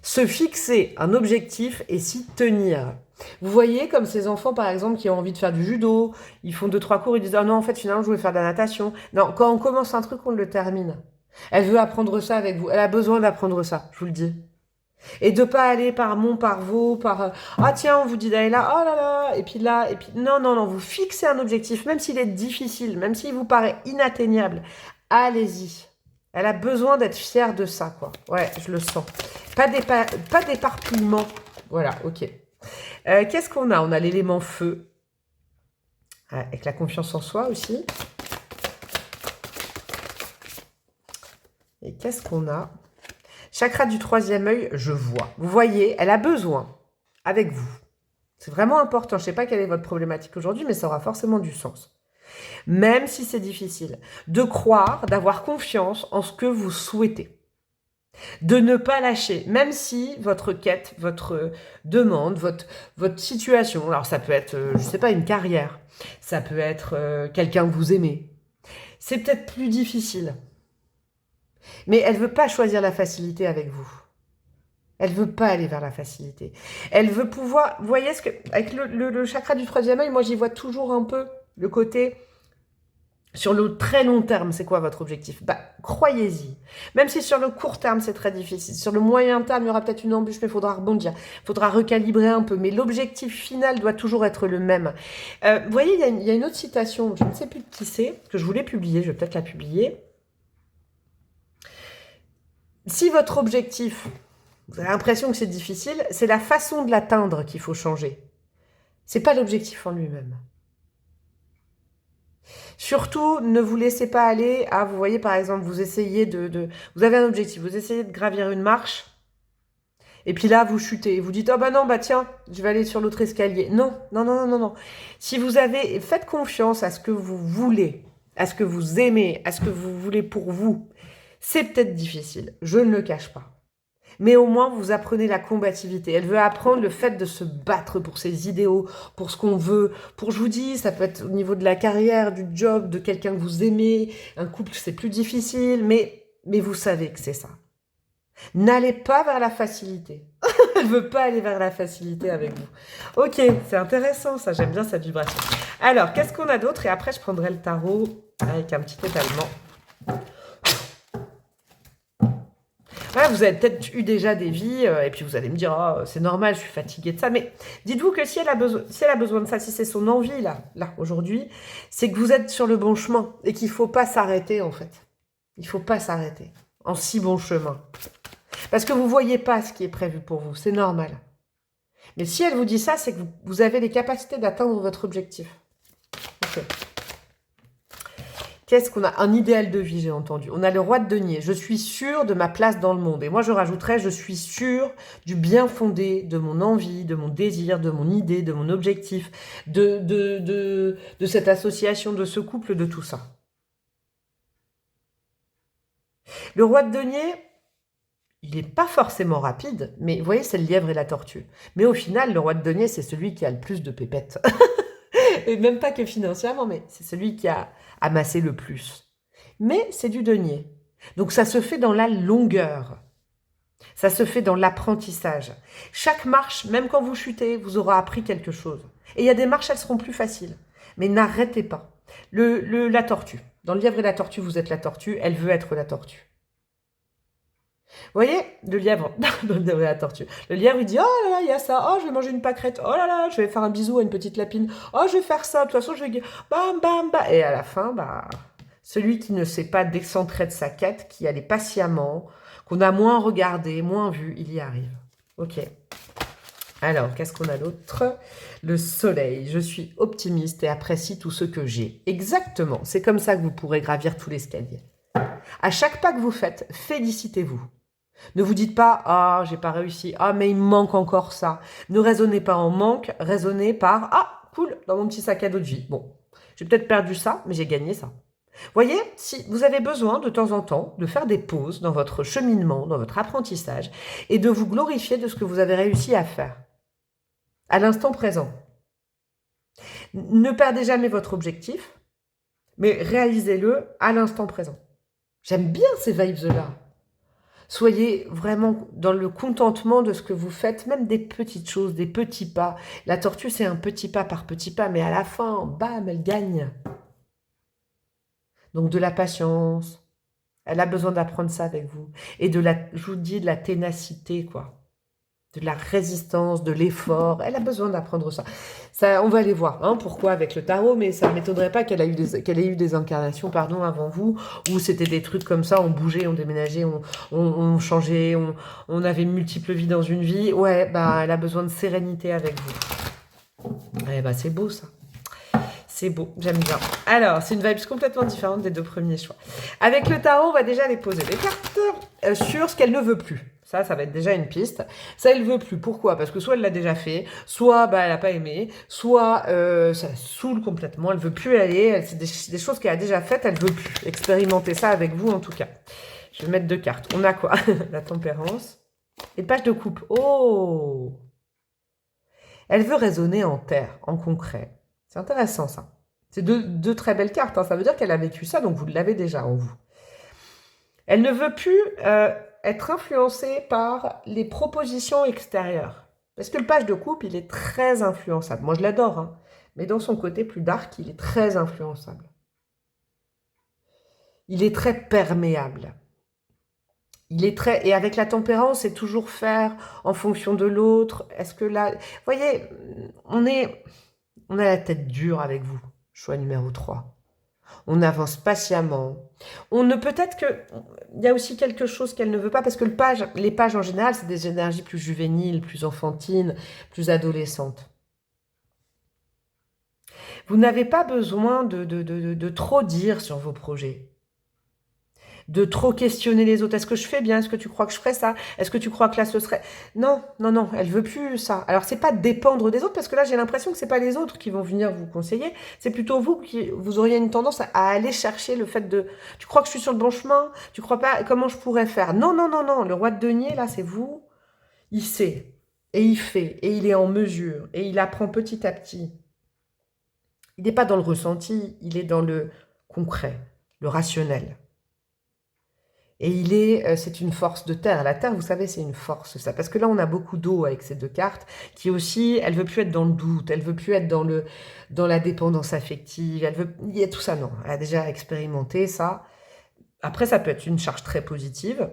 Se fixer un objectif et s'y tenir. Vous voyez, comme ces enfants, par exemple, qui ont envie de faire du judo, ils font 2-3 cours, ils disent « Ah non, en fait, finalement, je voulais faire de la natation. » Non, quand on commence un truc, on le termine. Elle veut apprendre ça avec vous. Elle a besoin d'apprendre ça, je vous le dis. Et de pas aller par vos, ah tiens, on vous dit d'aller là, oh là là, et puis là, et puis... Non, non, non, vous fixez un objectif, même s'il est difficile, même s'il vous paraît inatteignable. Allez-y. Elle a besoin d'être fière de ça, quoi. Ouais, je le sens. Pas d'éparpillement. Voilà, ok. Qu'est-ce qu'on a? On a l'élément feu. Avec la confiance en soi aussi. Et qu'est-ce qu'on a? Chakra du 3e œil, je vois. Vous voyez, elle a besoin, avec vous. C'est vraiment important. Je ne sais pas quelle est votre problématique aujourd'hui, mais ça aura forcément du sens. Même si c'est difficile. De croire, d'avoir confiance en ce que vous souhaitez. De ne pas lâcher, même si votre quête, votre demande, votre situation, alors ça peut être, je ne sais pas, une carrière, ça peut être quelqu'un que vous aimez, c'est peut-être plus difficile. Mais elle ne veut pas choisir la facilité avec vous. Elle ne veut pas aller vers la facilité. Elle veut pouvoir, vous voyez, avec le chakra du 3e œil, moi j'y vois toujours un peu le côté... Sur le très long terme, c'est quoi votre objectif? Bah, croyez-y. Même si sur le court terme, c'est très difficile. Sur le moyen terme, il y aura peut-être une embûche, mais il faudra rebondir. Il faudra recalibrer un peu. Mais l'objectif final doit toujours être le même. Vous voyez, il y a une autre citation, je ne sais plus de qui c'est, que je voulais publier, je vais peut-être la publier. Si votre objectif, vous avez l'impression que c'est difficile, c'est la façon de l'atteindre qu'il faut changer. C'est pas l'objectif en lui-même. Surtout, ne vous laissez pas aller à, vous voyez par exemple, vous essayez vous avez un objectif, vous essayez de gravir une marche, et puis là, vous chutez, vous dites, oh bah non, bah tiens, je vais aller sur l'autre escalier. Non, non, non, non, non, non. Si vous avez, faites confiance à ce que vous voulez, à ce que vous aimez, à ce que vous voulez pour vous. C'est peut-être difficile, je ne le cache pas. Mais au moins, vous apprenez la combativité. Elle veut apprendre le fait de se battre pour ses idéaux, pour ce qu'on veut. Je vous dis, ça peut être au niveau de la carrière, du job, de quelqu'un que vous aimez. Un couple, c'est plus difficile, mais vous savez que c'est ça. N'allez pas vers la facilité. Elle veut pas aller vers la facilité avec vous. Ok, c'est intéressant ça, j'aime bien cette vibration. Alors, qu'est-ce qu'on a d'autre? Et après, je prendrai le tarot avec un petit étalement. Voilà, vous avez peut-être eu déjà des vies, et puis vous allez me dire, oh, c'est normal, je suis fatiguée de ça. Mais dites-vous que si elle a besoin de ça, si c'est son envie, là aujourd'hui, c'est que vous êtes sur le bon chemin et qu'il ne faut pas s'arrêter, en fait. Il ne faut pas s'arrêter en si bon chemin. Parce que vous ne voyez pas ce qui est prévu pour vous, c'est normal. Mais si elle vous dit ça, c'est que vous avez les capacités d'atteindre votre objectif. Ok. Qu'est-ce qu'on a? Un idéal de vie, j'ai entendu. On a le roi de denier. Je suis sûre de ma place dans le monde. Et moi, je rajouterais, je suis sûre du bien fondé de mon envie, de mon désir, de mon idée, de mon objectif, de cette association, de ce couple, de tout ça. Le roi de denier, il n'est pas forcément rapide, mais vous voyez, c'est le lièvre et la tortue. Mais au final, le roi de denier, c'est celui qui a le plus de pépettes. Et même pas que financièrement, mais c'est celui qui a amassé le plus. Mais c'est du denier. Donc ça se fait dans la longueur. Ça se fait dans l'apprentissage. Chaque marche, même quand vous chutez, vous aurez appris quelque chose. Et il y a des marches, elles seront plus faciles. Mais n'arrêtez pas. La tortue. Dans Le Lièvre et la tortue, vous êtes la tortue, elle veut être la tortue. Vous voyez, le lièvre, dans Le Lièvre et la tortue. Le lièvre, il dit, oh là là, il y a ça, oh, je vais manger une pâquerette, oh là là, je vais faire un bisou à une petite lapine, oh, je vais faire ça, de toute façon, je vais... Bam, bam, bam. Et à la fin, bah, celui qui ne sait pas décentrer de sa quête, qui allait patiemment, qu'on a moins regardé, moins vu, il y arrive. Ok. Alors, qu'est-ce qu'on a d'autre? Le soleil. Je suis optimiste et apprécie tout ce que j'ai. Exactement. C'est comme ça que vous pourrez gravir tout l'escalier. À chaque pas que vous faites, félicitez-vous. Ne vous dites pas « Ah, j'ai pas réussi. Ah, mais il me manque encore ça. » Ne raisonnez pas en manque. Raisonnez par « Ah, cool, dans mon petit sac à dos de vie. Bon, j'ai peut-être perdu ça, mais j'ai gagné ça. » Voyez, si vous avez besoin de temps en temps de faire des pauses dans votre cheminement, dans votre apprentissage, et de vous glorifier de ce que vous avez réussi à faire, à l'instant présent. Ne perdez jamais votre objectif, mais réalisez-le à l'instant présent. J'aime bien ces vibes-là. Soyez vraiment dans le contentement de ce que vous faites, même des petites choses, des petits pas. La tortue, c'est un petit pas par petit pas, mais à la fin, bam, elle gagne. Donc de la patience. Elle a besoin d'apprendre ça avec vous. Et je vous dis, de la ténacité, quoi. De la résistance, de l'effort. Elle a besoin d'apprendre ça. Ça. On va aller voir pourquoi avec le tarot, mais ça ne m'étonnerait pas qu'elle ait eu des incarnations avant vous, où c'était des trucs comme ça, on bougeait, on déménageait, on changeait, on avait multiples vies dans une vie. Ouais, bah, elle a besoin de sérénité avec vous. Eh bah, c'est beau ça. C'est beau, j'aime bien. Alors, c'est une vibe complètement différente des deux premiers choix. Avec le tarot, on va déjà aller poser des cartes sur ce qu'elle ne veut plus. Ça va être déjà une piste. Ça, elle veut plus. Pourquoi? Parce que soit elle l'a déjà fait, soit bah, elle n'a pas aimé, soit ça la saoule complètement, elle veut plus aller, c'est des choses qu'elle a déjà faites, elle veut plus. Expérimenter ça avec vous en tout cas. Je vais mettre deux cartes. On a quoi? La tempérance et page de coupe. Oh! Elle veut raisonner en terre, en concret. C'est intéressant ça. C'est deux très belles cartes. Ça veut dire qu'elle a vécu ça, donc vous l'avez déjà en vous. Elle ne veut plus être influencée par les propositions extérieures. Parce que le page de coupe, il est très influençable. Moi, je l'adore, mais dans son côté plus dark, il est très influençable. Il est très perméable. Et avec la tempérance, c'est toujours faire en fonction de l'autre. Est-ce que là... Vous voyez, on a la tête dure avec vous. Choix numéro 3. On avance patiemment. Peut-être qu'il y a aussi quelque chose qu'elle ne veut pas, parce que les pages en général, c'est des énergies plus juvéniles, plus enfantines, plus adolescentes. Vous n'avez pas besoin de trop dire sur vos projets. De trop questionner les autres. Est-ce que je fais bien? Est-ce que tu crois que je ferais ça? Est-ce que tu crois que là ce serait... Non, non, non, elle veut plus ça. Alors c'est pas dépendre des autres, parce que là j'ai l'impression que c'est pas les autres qui vont venir vous conseiller, c'est plutôt vous auriez une tendance à aller chercher le fait de... Tu crois que je suis sur le bon chemin? Tu crois pas? Comment je pourrais faire? Non, non, non, non, le roi de denier là c'est vous. Il sait, et il fait, et il est en mesure, et il apprend petit à petit. Il n'est pas dans le ressenti, il est dans le concret, le rationnel. Et c'est une force de terre. La terre, vous savez, c'est une force, ça. Parce que là, on a beaucoup d'eau avec ces deux cartes, qui aussi, elle veut plus être dans le doute, elle veut plus être dans la dépendance affective, il y a tout ça, non. Elle a déjà expérimenté ça. Après, ça peut être une charge très positive.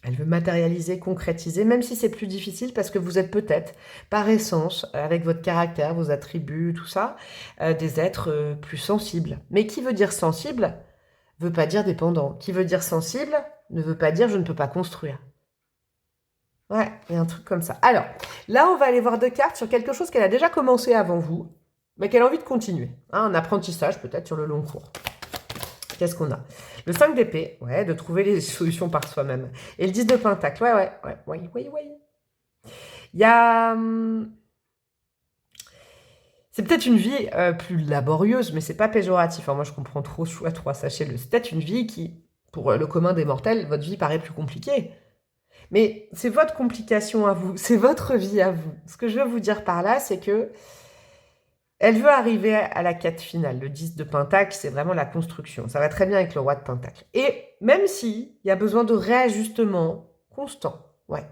Elle veut matérialiser, concrétiser, même si c'est plus difficile, parce que vous êtes peut-être, par essence, avec votre caractère, vos attributs, tout ça, des êtres plus sensibles. Mais qui veut dire sensible veut pas dire dépendant. Qui veut dire sensible ne veut pas dire je ne peux pas construire. Ouais, il y a un truc comme ça. Alors, là, on va aller voir deux cartes sur quelque chose qu'elle a déjà commencé avant vous, mais qu'elle a envie de continuer. Un apprentissage, peut-être, sur le long cours. Qu'est-ce qu'on a? Le 5 d'épée, ouais, de trouver les solutions par soi-même. Et le 10 de pentacle, ouais. Il y a... C'est peut-être une vie plus laborieuse, mais c'est pas péjoratif. Moi, je comprends trop choix 3, sachez-le. C'est peut-être une vie qui, pour le commun des mortels, votre vie paraît plus compliquée. Mais c'est votre complication à vous, c'est votre vie à vous. Ce que je veux vous dire par là, c'est que elle veut arriver à la quête finale. Le 10 de pentacle, c'est vraiment la construction. Ça va très bien avec le roi de pentacle. Et même s'il y a besoin de réajustement constant, ouais.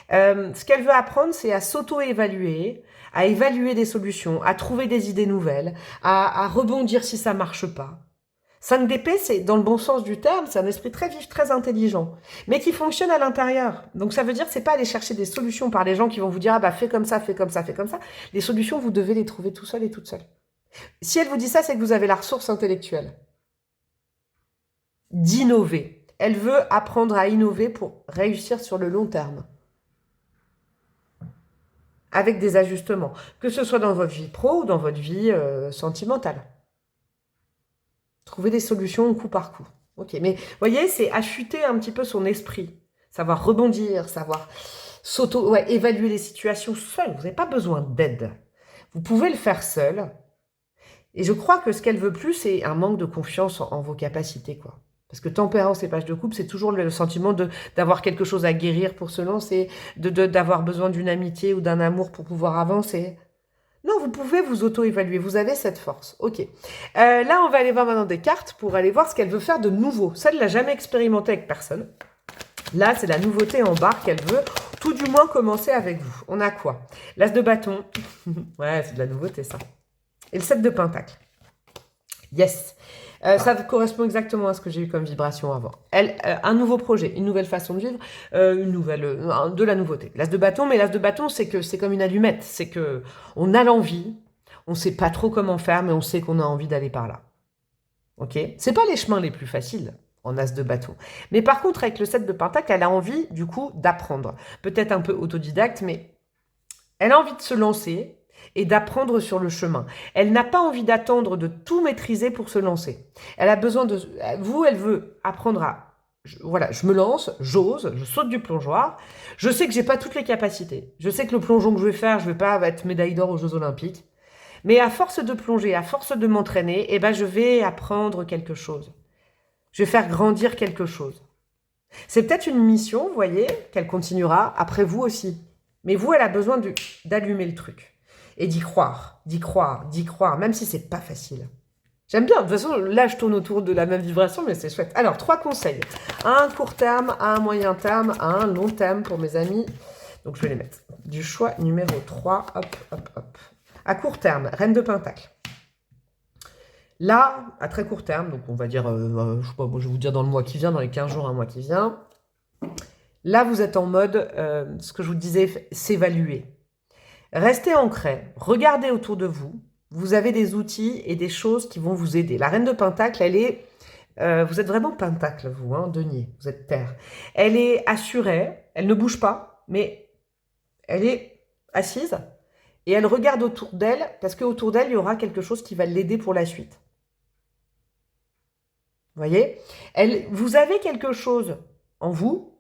Ce qu'elle veut apprendre, c'est à s'auto-évaluer, à évaluer des solutions, à trouver des idées nouvelles, à rebondir si ça marche pas. 5 d'épée, c'est dans le bon sens du terme, c'est un esprit très vif, très intelligent, mais qui fonctionne à l'intérieur. Donc ça veut dire que c'est pas aller chercher des solutions par les gens qui vont vous dire ah bah fais comme ça, fais comme ça, fais comme ça. Les solutions, vous devez les trouver tout seul et toute seule. Si elle vous dit ça, c'est que vous avez la ressource intellectuelle d'innover. Elle veut apprendre à innover pour réussir sur le long terme. Avec des ajustements, que ce soit dans votre vie pro ou dans votre vie sentimentale. Trouver des solutions coup par coup. Ok, mais vous voyez, c'est affûter un petit peu son esprit, savoir rebondir, savoir évaluer les situations seul. Vous n'avez pas besoin d'aide. Vous pouvez le faire seul. Et je crois que ce qu'elle veut plus, c'est un manque de confiance en vos capacités, quoi. Parce que tempérance et page de coupe, c'est toujours le sentiment d'avoir quelque chose à guérir pour se lancer, d'avoir besoin d'une amitié ou d'un amour pour pouvoir avancer. Non, vous pouvez vous auto-évaluer, vous avez cette force. Ok. Là, on va aller voir maintenant des cartes pour aller voir ce qu'elle veut faire de nouveau. Ça, elle ne l'a jamais expérimenté avec personne. Là, c'est la nouveauté en barre qu'elle veut, tout du moins commencer avec vous. On a quoi? L'as de bâton. Ouais, c'est de la nouveauté, ça. Et le 7 de pentacle. Yes. Ça correspond exactement à ce que j'ai eu comme vibration avant. Un nouveau projet, une nouvelle façon de vivre, de la nouveauté. L'as de bâton, mais l'as de bâton, c'est comme une allumette. C'est que on a l'envie, on sait pas trop comment faire, mais on sait qu'on a envie d'aller par là. Ok? C'est pas les chemins les plus faciles en as de bâton. Mais par contre, avec le 7 de pentacle, elle a envie, du coup, d'apprendre. Peut-être un peu autodidacte, mais elle a envie de se lancer et d'apprendre sur le chemin. Elle n'a pas envie d'attendre de tout maîtriser pour se lancer. Elle a besoin de... Vous, elle veut apprendre à... Voilà, je me lance, j'ose, je saute du plongeoir. Je sais que j'ai pas toutes les capacités. Je sais que le plongeon que je vais faire, je vais pas être médaille d'or aux Jeux Olympiques. Mais à force de plonger, à force de m'entraîner, eh ben, je vais apprendre quelque chose. Je vais faire grandir quelque chose. C'est peut-être une mission, vous voyez, qu'elle continuera après vous aussi. Mais vous, elle a besoin d'allumer le truc. Et d'y croire, d'y croire, d'y croire, même si c'est pas facile. J'aime bien, de toute façon, là, je tourne autour de la même vibration, mais c'est chouette. Alors, 3 conseils. À un court terme, à un moyen terme, à un long terme pour mes amis. Donc, je vais les mettre. Du choix numéro 3, hop, hop, hop. À court terme, reine de pentacle. Là, à très court terme, donc on va dire, je sais pas, moi, je vais vous dire dans le mois qui vient, dans les 15 jours, un mois qui vient. Là, vous êtes en mode, ce que je vous disais, s'évaluer. Restez ancré, regardez autour de vous. Vous avez des outils et des choses qui vont vous aider. La reine de pentacle, elle est... vous êtes vraiment pentacle, vous, hein, denier. Vous êtes terre. Elle est assurée, elle ne bouge pas, mais elle est assise et elle regarde autour d'elle parce qu'autour d'elle, il y aura quelque chose qui va l'aider pour la suite. Vous voyez? Vous avez quelque chose en vous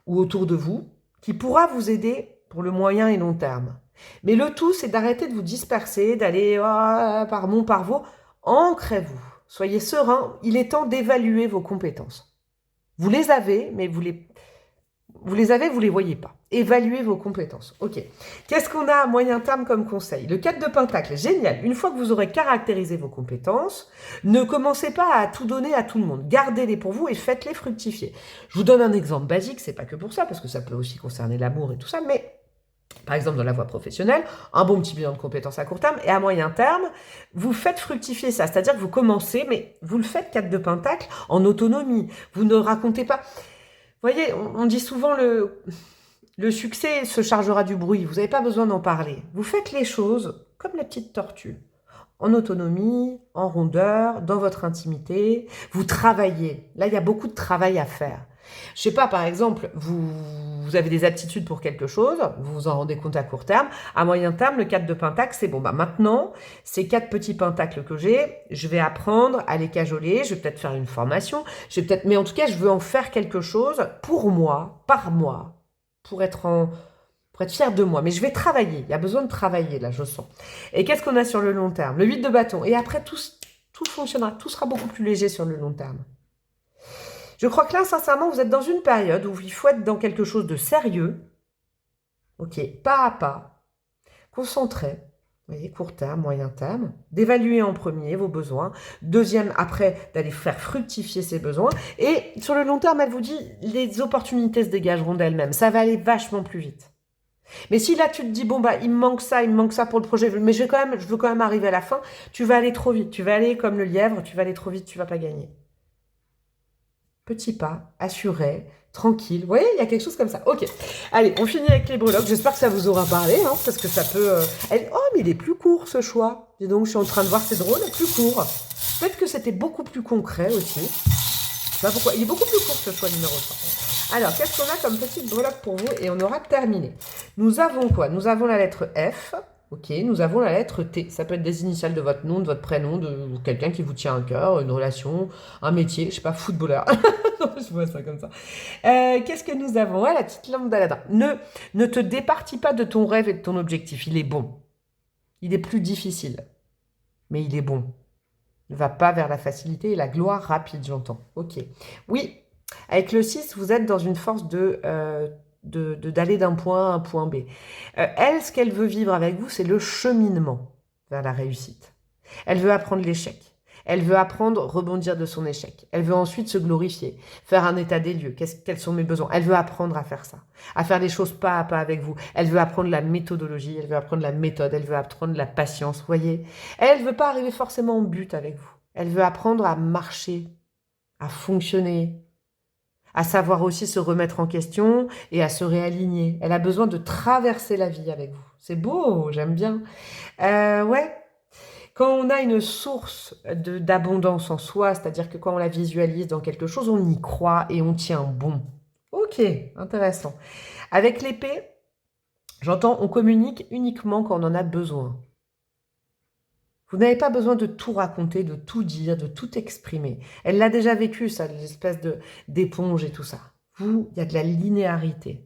ou autour de vous qui pourra vous aider pour le moyen et long terme. Mais le tout, c'est d'arrêter de vous disperser, d'aller par mon, par vos. Ancrez-vous. Soyez serein. Il est temps d'évaluer vos compétences. Vous les avez, mais vous les voyez pas. Évaluez vos compétences. Ok. Qu'est-ce qu'on a à moyen terme comme conseil? Le 4 de pentacle, génial. Une fois que vous aurez caractérisé vos compétences, ne commencez pas à tout donner à tout le monde. Gardez-les pour vous et faites-les fructifier. Je vous donne un exemple basique, c'est pas que pour ça, parce que ça peut aussi concerner l'amour et tout ça, mais par exemple dans la voie professionnelle, un bon petit bilan de compétences à court terme, et à moyen terme, vous faites fructifier ça. C'est-à-dire que vous commencez, mais vous le faites 4 de pentacle en autonomie. Vous ne racontez pas... Vous voyez, on dit souvent le succès se chargera du bruit. Vous n'avez pas besoin d'en parler. Vous faites les choses comme la petite tortue. En autonomie, en rondeur, dans votre intimité. Vous travaillez. Là, il y a beaucoup de travail à faire. Je sais pas, par exemple, vous avez des aptitudes pour quelque chose, vous vous en rendez compte à court terme. À moyen terme, le 4 de pentacle, c'est bon, bah maintenant, ces 4 petits pentacles que j'ai, je vais apprendre à les cajoler, je vais peut-être faire une formation, mais en tout cas, je veux en faire quelque chose pour moi, par moi, pour être fière de moi. Mais je vais travailler, il y a besoin de travailler, là, je sens. Et qu'est-ce qu'on a sur le long terme? Le 8 de bâton. Et après, tout fonctionnera, tout sera beaucoup plus léger sur le long terme. Je crois que là, sincèrement, vous êtes dans une période où il faut être dans quelque chose de sérieux, ok, pas à pas, concentré, Vous voyez, court terme, moyen terme, d'évaluer en premier vos besoins. Deuxième, après, d'aller faire fructifier ces besoins. Et sur le long terme, elle vous dit, les opportunités se dégageront d'elles-mêmes. Ça va aller vachement plus vite. Mais si là, tu te dis, bon, bah, il me manque ça pour le projet, mais je veux quand même arriver à la fin, tu vas aller trop vite. Tu vas aller comme le lièvre, tu vas aller trop vite, tu vas pas gagner. Petit pas, assuré, tranquille. Vous voyez, il y a quelque chose comme ça. Ok. Allez, on finit avec les breloques. J'espère que ça vous aura parlé, hein, parce que ça peut... Oh, mais il est plus court, ce choix. Dis donc, je suis en train de voir, c'est drôle, plus court. Peut-être que c'était beaucoup plus concret aussi. Je sais pas pourquoi. Il est beaucoup plus court, ce choix numéro 3. Alors, qu'est-ce qu'on a comme petite breloque pour vous? Et on aura terminé. Nous avons quoi? Nous avons la lettre F. Ok, nous avons la lettre T. Ça peut être des initiales de votre nom, de votre prénom, de quelqu'un qui vous tient à cœur, une relation, un métier, je sais pas, footballeur. Je vois ça comme ça. Qu'est-ce que nous avons? La petite lampe d'Aladin. Ne te départis pas de ton rêve et de ton objectif. Il est bon. Il est plus difficile. Mais il est bon. Ne va pas vers la facilité et la gloire rapide, j'entends. Ok. Oui, avec le 6, vous êtes dans une force d'aller d'un point A à un point B. Elle, ce qu'elle veut vivre avec vous, c'est le cheminement vers la réussite. Elle veut apprendre l'échec. Elle veut apprendre, rebondir de son échec. Elle veut ensuite se glorifier, faire un état des lieux. Quels sont mes besoins? Elle veut apprendre à faire ça, à faire les choses pas à pas avec vous. Elle veut apprendre la méthodologie, elle veut apprendre la méthode, elle veut apprendre la patience, voyez. Elle veut pas arriver forcément au but avec vous. Elle veut apprendre à marcher, à fonctionner, à savoir aussi se remettre en question et à se réaligner. Elle a besoin de traverser la vie avec vous. C'est beau, j'aime bien. Ouais. Quand on a une source d'abondance en soi, c'est-à-dire que quand on la visualise dans quelque chose, on y croit et on tient bon. Ok, intéressant. Avec l'épée, j'entends, on communique uniquement quand on en a besoin. Vous n'avez pas besoin de tout raconter, de tout dire, de tout exprimer. Elle l'a déjà vécu, ça, l'espèce d'éponge et tout ça. Vous, il y a de la linéarité.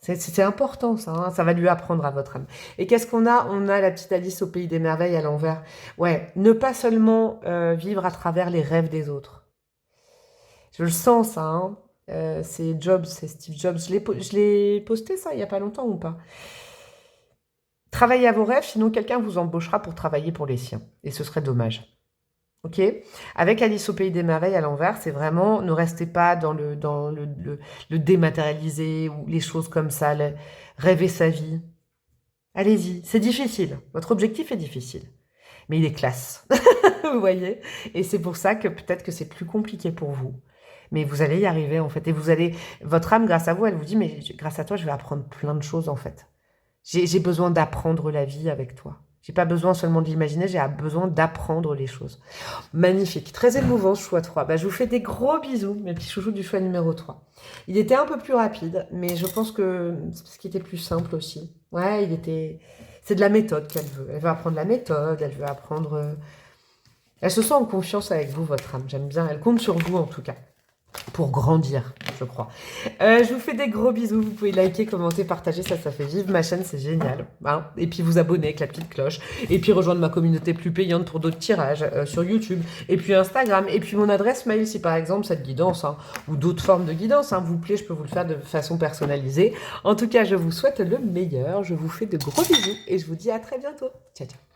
C'est important, ça. Hein, ça va lui apprendre à votre âme. Et qu'est-ce qu'on a? On a la petite Alice au Pays des Merveilles à l'envers. Ouais, ne pas seulement vivre à travers les rêves des autres. Je le sens, ça. Hein. C'est Jobs, c'est Steve Jobs. Je l'ai posté, ça, il n'y a pas longtemps ou pas? Travaillez à vos rêves, sinon quelqu'un vous embauchera pour travailler pour les siens. Et ce serait dommage. Ok? Avec Alice au Pays des Merveilles à l'envers, c'est vraiment, ne restez pas dans le dématérialisé ou les choses comme ça, rêver sa vie. Allez-y, c'est difficile. Votre objectif est difficile. Mais il est classe. Vous voyez? Et c'est pour ça que peut-être que c'est plus compliqué pour vous. Mais vous allez y arriver, en fait. Et vous allez, votre âme, grâce à vous, elle vous dit, mais grâce à toi, je vais apprendre plein de choses, en fait. J'ai besoin d'apprendre la vie avec toi. J'ai pas besoin seulement de l'imaginer, j'ai besoin d'apprendre les choses. Magnifique, très émouvant ce choix 3. Bah, je vous fais des gros bisous, mes petits chouchous du choix numéro 3. Il était un peu plus rapide, mais je pense que c'est parce qu'il était plus simple aussi. Ouais, c'est de la méthode qu'elle veut. Elle veut apprendre la méthode, elle veut apprendre... Elle se sent en confiance avec vous, votre âme. J'aime bien, elle compte sur vous en tout cas. Pour grandir, je crois. Je vous fais des gros bisous. Vous pouvez liker, commenter, partager. Ça fait vivre ma chaîne. C'est génial. Hein, et puis vous abonner avec la petite cloche. Et puis rejoindre ma communauté plus payante pour d'autres tirages sur YouTube. Et puis Instagram. Et puis mon adresse mail si par exemple cette guidance ou d'autres formes de guidance vous plaît. Je peux vous le faire de façon personnalisée. En tout cas, je vous souhaite le meilleur. Je vous fais de gros bisous. Et je vous dis à très bientôt. Ciao, ciao.